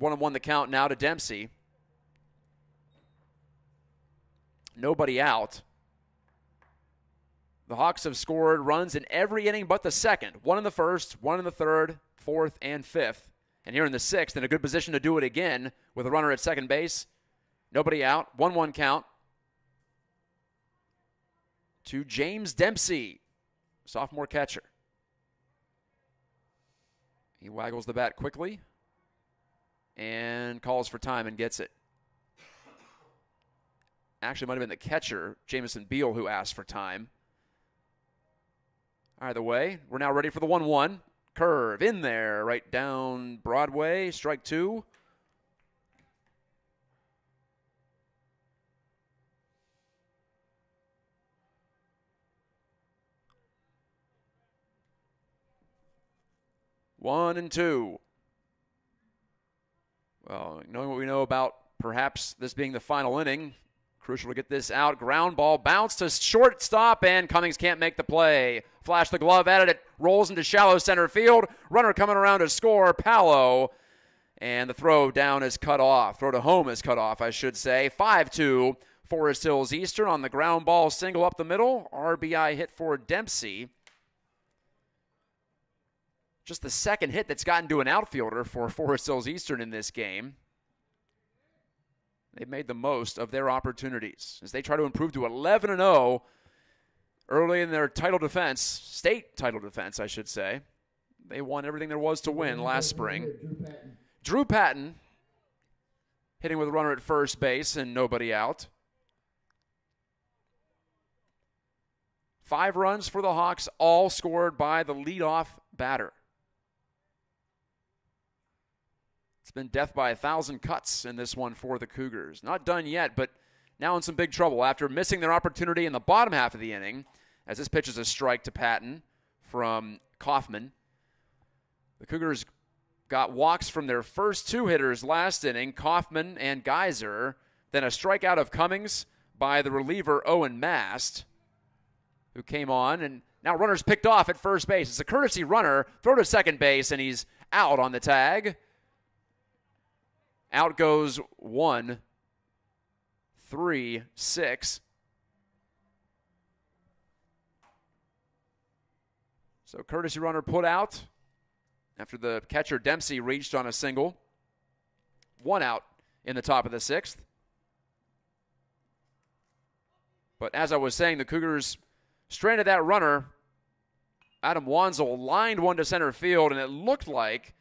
1-1 the count now to Dempsey. Nobody out. The Hawks have scored runs in every inning but the second. 1 in the first, 1 in the third, 4th, and 5th. And here in the 6th, in a good position to do it again with a runner at second base. Nobody out. 1-1 count to James Dempsey, sophomore catcher. He waggles the bat quickly and calls for time and gets it. Actually, might have been the catcher, Jamison Beal, who asked for time. Either way, we're now ready for the 1-1. Curve in there, right down Broadway, strike 2. One and 2. Well, knowing what we know about perhaps this being the final inning, crucial to get this out. Ground ball, bounce to shortstop, and Cummings can't make the play. Flash the glove at it. It rolls into shallow center field. Runner coming around to score, Pallow. And the throw down is cut off. Throw to home is cut off, I should say. 5-2, Forest Hills Eastern on the ground ball single up the middle. RBI hit for Dempsey. Just the second hit that's gotten to an outfielder for Forest Hills Eastern in this game. They've made the most of their opportunities as they try to improve to 11-0 early in their title defense, state title defense, I should say. They won everything there was to win last spring. Drew Patton hitting with a runner at first base and nobody out. 5 runs for the Hawks, all scored by the leadoff batter. It's been death by 1,000 cuts in this one for the Cougars. Not done yet, but now in some big trouble after missing their opportunity in the bottom half of the inning, as this pitch is a strike to Patton from Kaufman. The Cougars got walks from their first 2 hitters last inning, Kaufman and Geyser, then a strikeout of Cummings by the reliever Owen Mast, who came on, and now runner's picked off at first base. It's a courtesy runner, throw to second base, and he's out on the tag. Out goes 1, 3, 6. So courtesy runner put out after the catcher Dempsey reached on a single. 1 out in the top of the 6th. But as I was saying, the Cougars stranded that runner. Adam Wanzel lined one to center field, and it looked like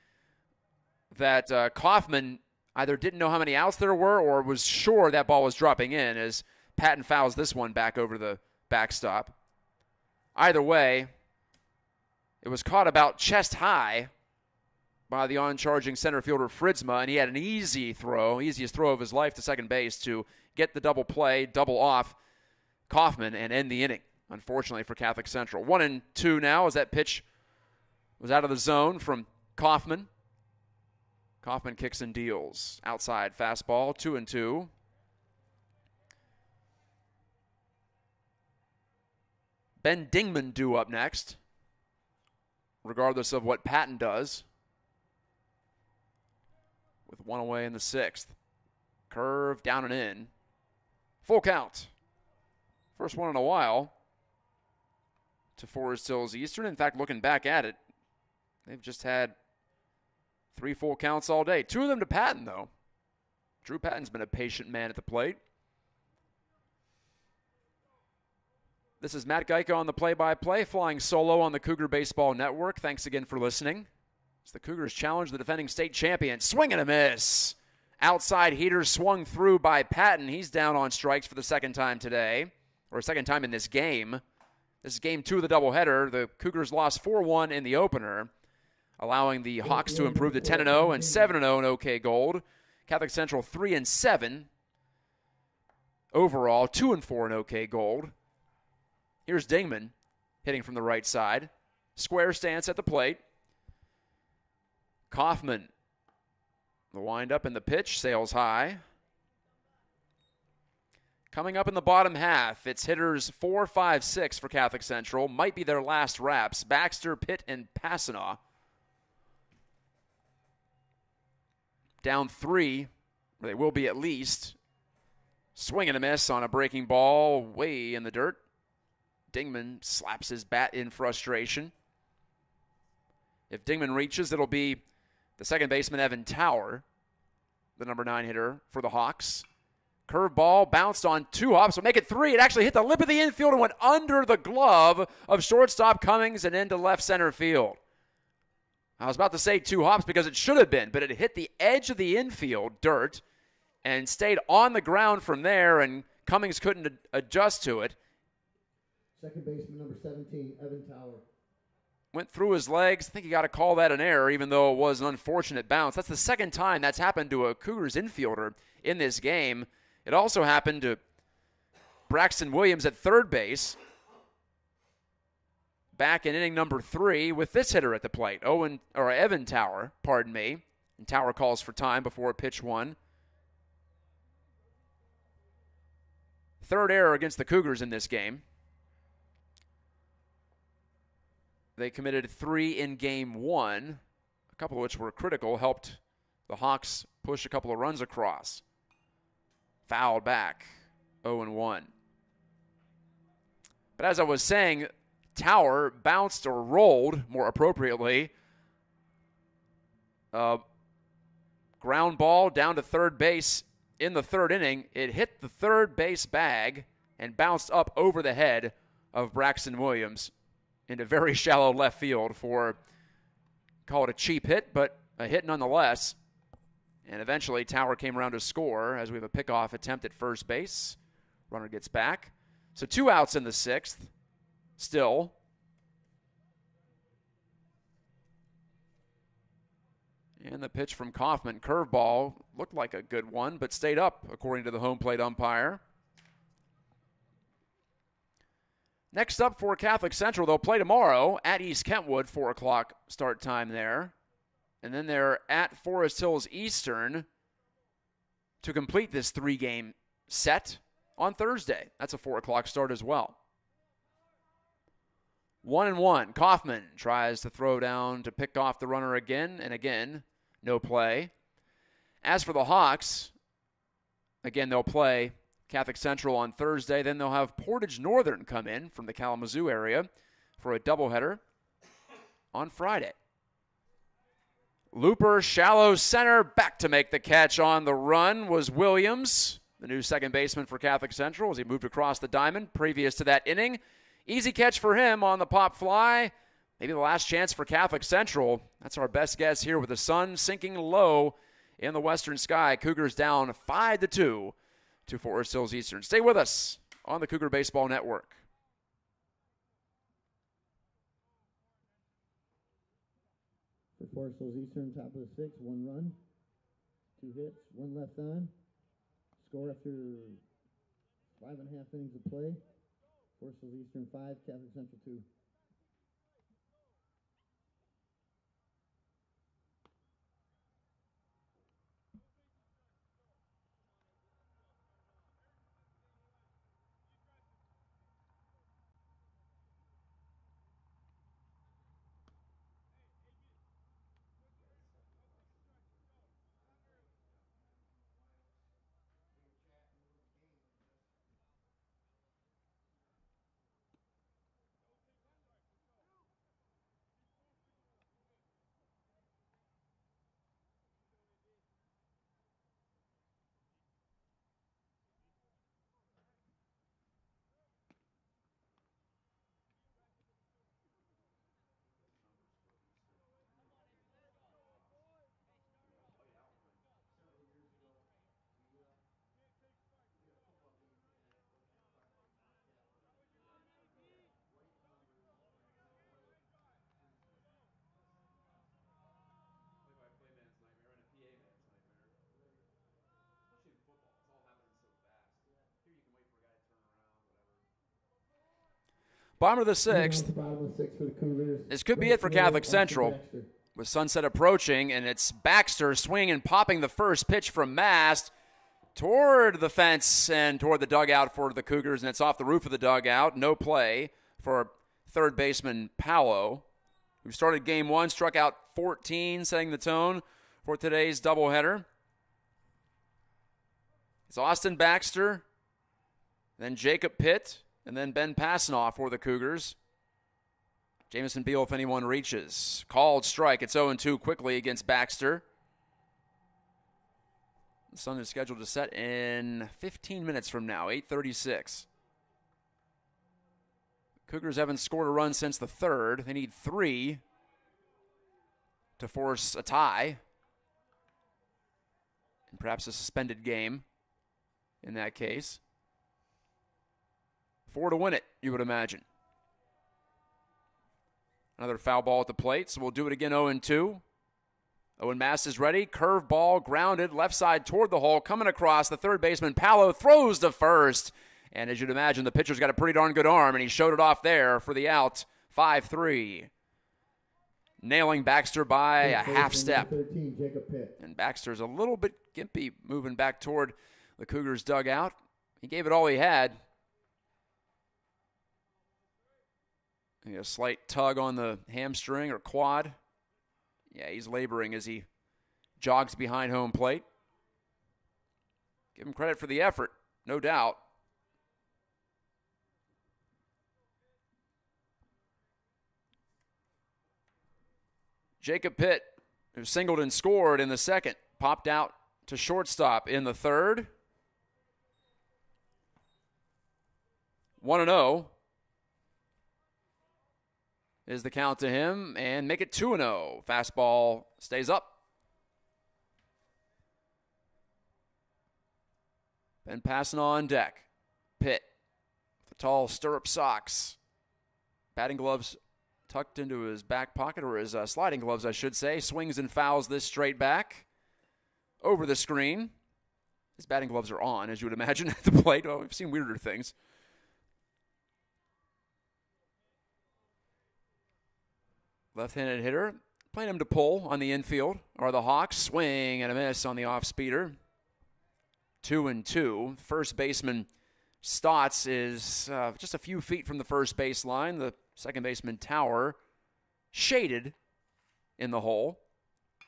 that Kaufman either didn't know how many outs there were or was sure that ball was dropping in as Patton fouls this one back over the backstop. Either way, it was caught about chest high by the on-charging center fielder Fritzma, and he had an easiest throw of his life to second base to get the double play, double off Kaufman, and end the inning, unfortunately for Catholic Central. 1-2 now as that pitch was out of the zone from Kaufman. Kaufman kicks and deals. Outside fastball, 2-2. Ben Dingman due up next, regardless of what Patton does. With one away in the sixth. Curve down and in. Full count. First one in a while to Forest Hills Eastern. In fact, looking back at it, they've just had 3 full counts all day. 2 of them to Patton, though. Drew Patton's been a patient man at the plate. This is Matt Gajtka on the play-by-play, flying solo on the Cougar Baseball Network. Thanks again for listening. As the Cougars challenge the defending state champion. Swing and a miss. Outside heater swung through by Patton. He's down on strikes for the second time today, or second time in this game. This is game 2 of the doubleheader. The Cougars lost 4-1 in the opener, allowing the Hawks to improve to 10-0 and 7-0 in OK Gold. Catholic Central 3-7 overall, 2-4 in OK Gold. Here's Dingman hitting from the right side. Square stance at the plate. Kaufman, the windup and the pitch, sails high. Coming up in the bottom half, it's hitters 4, 5, 6 for Catholic Central. Might be their last wraps. Baxter, Pitt, and Passanaw. Down 3, or they will be at least. Swing and a miss on a breaking ball way in the dirt. Dingman slaps his bat in frustration. If Dingman reaches, it'll be the second baseman, Evan Tower, the number 9 hitter for the Hawks. Curveball bounced on 2 hops, will make it 3. It actually hit the lip of the infield and went under the glove of shortstop Cummings and into left center field. I was about to say 2 hops because it should have been, but it hit the edge of the infield, dirt, and stayed on the ground from there, and Cummings couldn't adjust to it.
Second baseman, number 17, Evan Tower.
Went through his legs. I think you got to call that an error, even though it was an unfortunate bounce. That's the second time that's happened to a Cougars infielder in this game. It also happened to Braxton Williams at third base back in inning number 3 with this hitter at the plate, Evan Tower, pardon me. And Tower calls for time before pitch 1. Third error against the Cougars in this game. They committed 3 in game 1, a couple of which were critical, helped the Hawks push a couple of runs across. Fouled back, 0-1. But as I was saying, Tower bounced or rolled, more appropriately. Ground ball down to third base in the 3rd inning. It hit the third base bag and bounced up over the head of Braxton Williams into very shallow left field for, call it a cheap hit, but a hit nonetheless. And eventually Tower came around to score as we have a pickoff attempt at first base. Runner gets back. So 2 outs in the 6th still. And the pitch from Kaufman, curveball, looked like a good one, but stayed up according to the home plate umpire. Next up for Catholic Central, they'll play tomorrow at East Kentwood, 4 o'clock start time there. And then they're at Forest Hills Eastern to complete this 3-game set on Thursday. That's a 4 o'clock start as well. 1-1. Kaufman tries to throw down to pick off the runner again and again. No play. As for the Hawks, again, they'll play Catholic Central on Thursday. Then they'll have Portage Northern come in from the Kalamazoo area for a doubleheader on Friday. Looper, shallow center, back to make the catch on the run was Williams, the new second baseman for Catholic Central, as he moved across the diamond previous to that inning. Easy catch for him on the pop fly. Maybe the last chance for Catholic Central. That's our best guess here with the sun sinking low in the western sky. Cougars down 5-2 to Forest Hills Eastern. Stay with us on the Cougar Baseball Network.
For Forest Hills Eastern, top of the sixth, 1 run, 2 hits, 1 left on. Score after 5.5 innings of play. Forest Hills Eastern 5, Catholic Central 2.
Bottom of the sixth. This could be it for Catholic Central with sunset approaching, and it's Baxter swinging and popping the first pitch from Mast toward the fence and toward the dugout for the Cougars, and it's off the roof of the dugout. No play for third baseman Paolo, who started game 1, struck out 14, setting the tone for today's doubleheader. It's Austin Baxter, then Jacob Pitt, and then Ben Passanoff for the Cougars. Jamison Beal, if anyone reaches. Called strike. It's 0-2 quickly against Baxter. The sun is scheduled to set in 15 minutes from now, 8:36. Cougars haven't scored a run since the third. They need 3 to force a tie. And perhaps a suspended game in that case. 4 to win it, you would imagine. Another foul ball at the plate, so we'll do it again 0-2. Owen Mast is ready. Curve ball grounded left side toward the hole. Coming across, the third baseman, Paolo, throws to first. And as you'd imagine, the pitcher's got a pretty darn good arm, and he showed it off there for the out. 5-3. Nailing Baxter by a half step.
13, Jacob Pitt.
And Baxter's a little bit gimpy moving back toward the Cougars' dugout. He gave it all he had. A slight tug on the hamstring or quad. Yeah, he's laboring as he jogs behind home plate. Give him credit for the effort, no doubt. Jacob Pitt, who singled and scored in the second, popped out to shortstop in the third. 1-0. Is the count to him, and make it 2-0. Fastball stays up. Ben passing on deck. Pitt, the tall stirrup socks. Batting gloves tucked into his back pocket, or his sliding gloves, I should say. Swings and fouls this straight back. Over the screen. His batting gloves are on, as you would imagine, at the plate. Oh, we've seen weirder things. Left-handed hitter, playing him to pull on the infield, are the Hawks. Swing and a miss on the off-speeder. 2-2. First baseman Stotts is just a few feet from the first base line. The second baseman Tower shaded in the hole.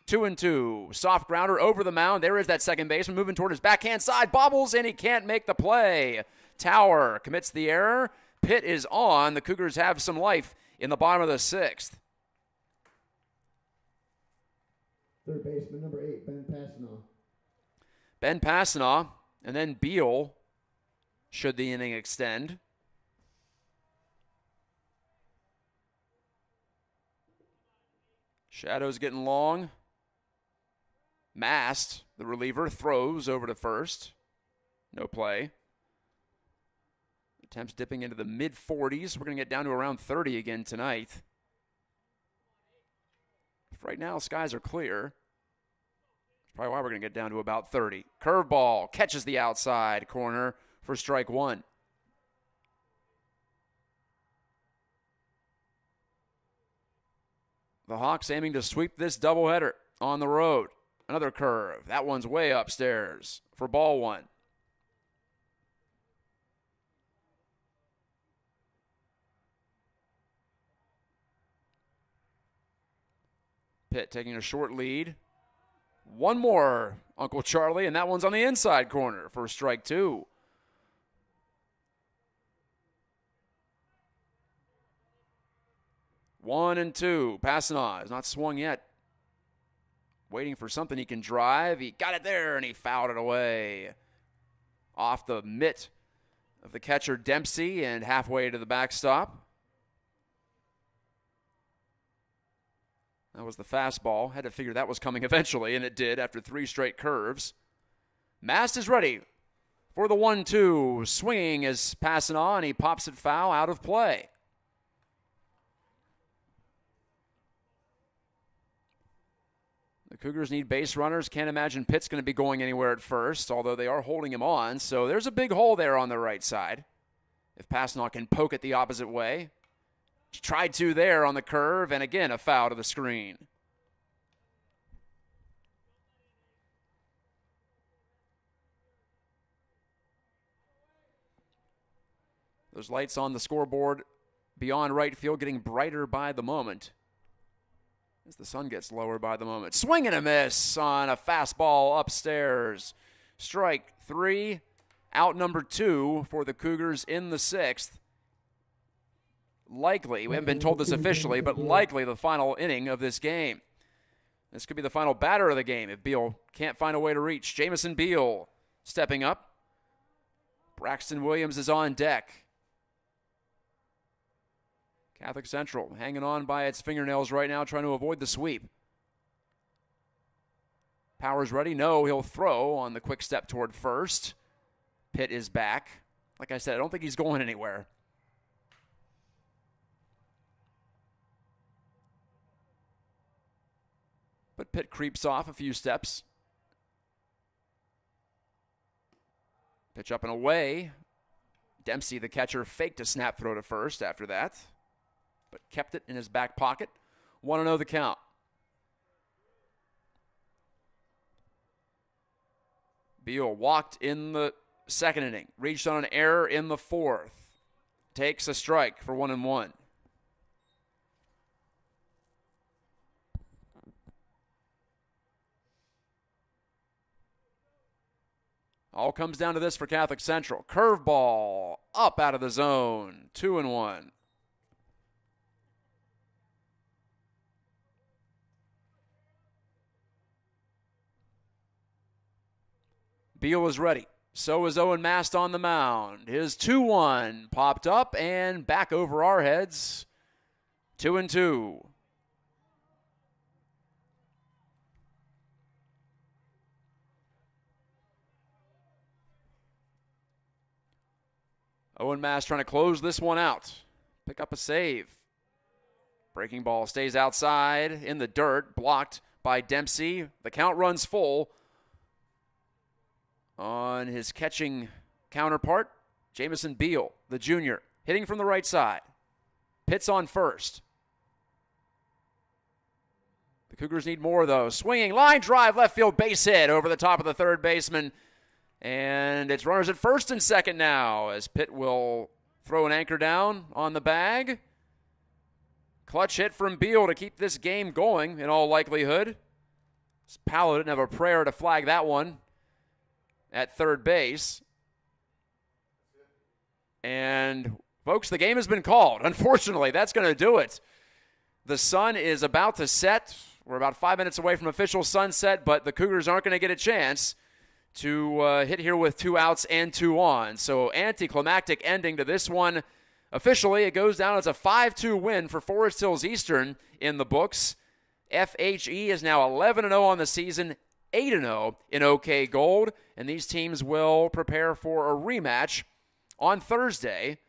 2-2. Soft grounder over the mound. There is that second baseman moving toward his backhand side. Bobbles, and he can't make the play. Tower commits the error. Pitt is on. The Cougars have some life in the bottom of the sixth.
Third baseman, number 8, Ben Passanoff.
Ben Passanoff, and then Beal, should the inning extend. Shadows getting long. Mast, the reliever, throws over to first. No play. Attempts dipping into the mid-40s. We're going to get down to around 30 again tonight. Right now, skies are clear. That's probably why we're going to get down to about 30. Curveball catches the outside corner for strike one. The Hawks aiming to sweep this doubleheader on the road. Another curve. That one's way upstairs for ball one. Pitt taking a short lead. One more, Uncle Charlie, and that one's on the inside corner for strike two. One and two. Passanant is not swung yet. Waiting for something he can drive. He got it there, and he fouled it away. Off the mitt of the catcher, Dempsey, and halfway to the backstop. That was the fastball. Had to figure that was coming eventually, and it did after three straight curves. Mast is ready for the 1-2. Swinging as Passanant, and he pops it foul out of play. The Cougars need base runners. Can't imagine Pitt's going to be going anywhere at first, although they are holding him on. So there's a big hole there on the right side. If Passanant can poke it the opposite way. He tried to there on the curve, and again, a foul to the screen. Those lights on the scoreboard beyond right field getting brighter by the moment as the sun gets lower by the moment. Swing and a miss on a fastball upstairs. Strike three, out number two for the Cougars in the sixth. Likely, we haven't been told this officially, but likely the final inning of this game. This could be the final batter of the game if Beal can't find a way to reach. Jamison Beal stepping up. Braxton Williams is on deck. Catholic Central hanging on by its fingernails right now, trying to avoid the sweep. Powers ready? No, he'll throw on the quick step toward first. Pitt is back. Like I said, I don't think he's going anywhere. But Pitt creeps off a few steps. Pitch up and away. Dempsey, the catcher, faked a snap throw to first after that, but kept it in his back pocket. 1-0 the count. Beal walked in the second inning, reached on an error in the fourth. Takes a strike for 1-1. All comes down to this for Catholic Central. Curveball up out of the zone. 2-1. Beal is ready. So is Owen Mast on the mound. His 2-1 popped up and back over our heads. 2-2. Owen Mast trying to close this one out. Pick up a save. Breaking ball stays outside in the dirt. Blocked by Dempsey. The count runs full on his catching counterpart, Jamison Beal, the junior, hitting from the right side. Pitt's on first. The Cougars need more, though. Swinging, line drive, left field, base hit over the top of the third baseman. And it's runners at first and second now as Pitt will throw an anchor down on the bag. Clutch hit from Beal to keep this game going in all likelihood. Paolo didn't have a prayer to flag that one at third base. And, folks, the game has been called. Unfortunately, that's going to do it. The sun is about to set. We're about 5 minutes away from official sunset, but the Cougars aren't going to get a chance to hit here with 2 outs and 2 on. So anticlimactic ending to this one. Officially, it goes down as a 5-2 win for Forest Hills Eastern in the books. FHE is now 11-0 on the season, 8-0 in OK Gold, and these teams will prepare for a rematch on Thursday.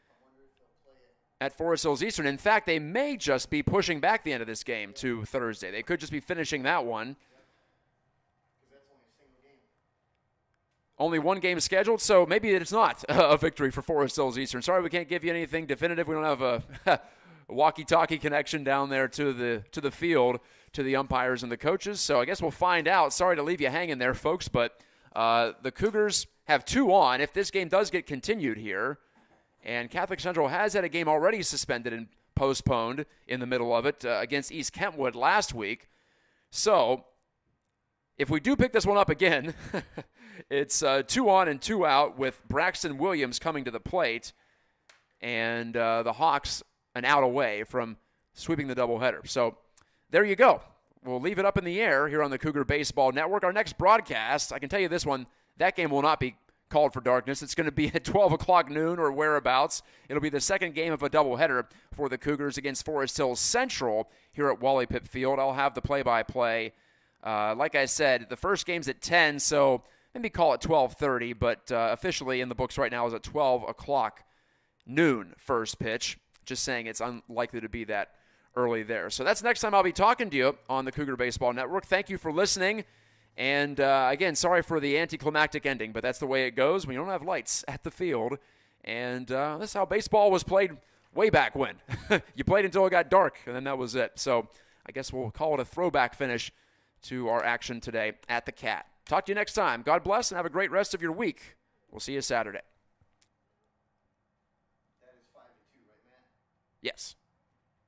at Forest Hills Eastern. In fact, they may just be pushing back the end of this game to Thursday. They could just be finishing that one. Only one game scheduled, so maybe it's not a victory for Forest Hills Eastern. Sorry, we can't give you anything definitive. We don't have a walkie-talkie connection down there to the field, to the umpires and the coaches. So I guess we'll find out. Sorry to leave you hanging there, folks, but the Cougars have 2 on if this game does get continued here. And Catholic Central has had a game already suspended and postponed in the middle of it against East Kentwood last week. So if we do pick this one up again, it's 2 on and 2 out with Braxton Williams coming to the plate and the Hawks an out away from sweeping the doubleheader. So there you go. We'll leave it up in the air here on the Cougar Baseball Network. Our next broadcast, I can tell you this one, that game will not be called for darkness. It's going to be at 12 o'clock noon or whereabouts. It'll be the second game of a doubleheader for the Cougars against Forest Hills Central here at Wally Pipp Field. I'll have the play-by-play. Like I said, the first game's at 10, so maybe call it 12:30, but officially in the books right now is at 12 o'clock noon first pitch. Just saying it's unlikely to be that early there. So that's next time I'll be talking to you on the Cougar Baseball Network. Thank you for listening. And, again, sorry for the anticlimactic ending, but that's the way it goes when you don't have lights at the field. And that's how baseball was played way back when. You played until it got dark, and then that was it. So I guess we'll call it a throwback finish to our action today at the Cat. Talk to you next time. God bless, and have a great rest of your week. We'll see you Saturday.
That is 5-2, right, Matt?
Yes.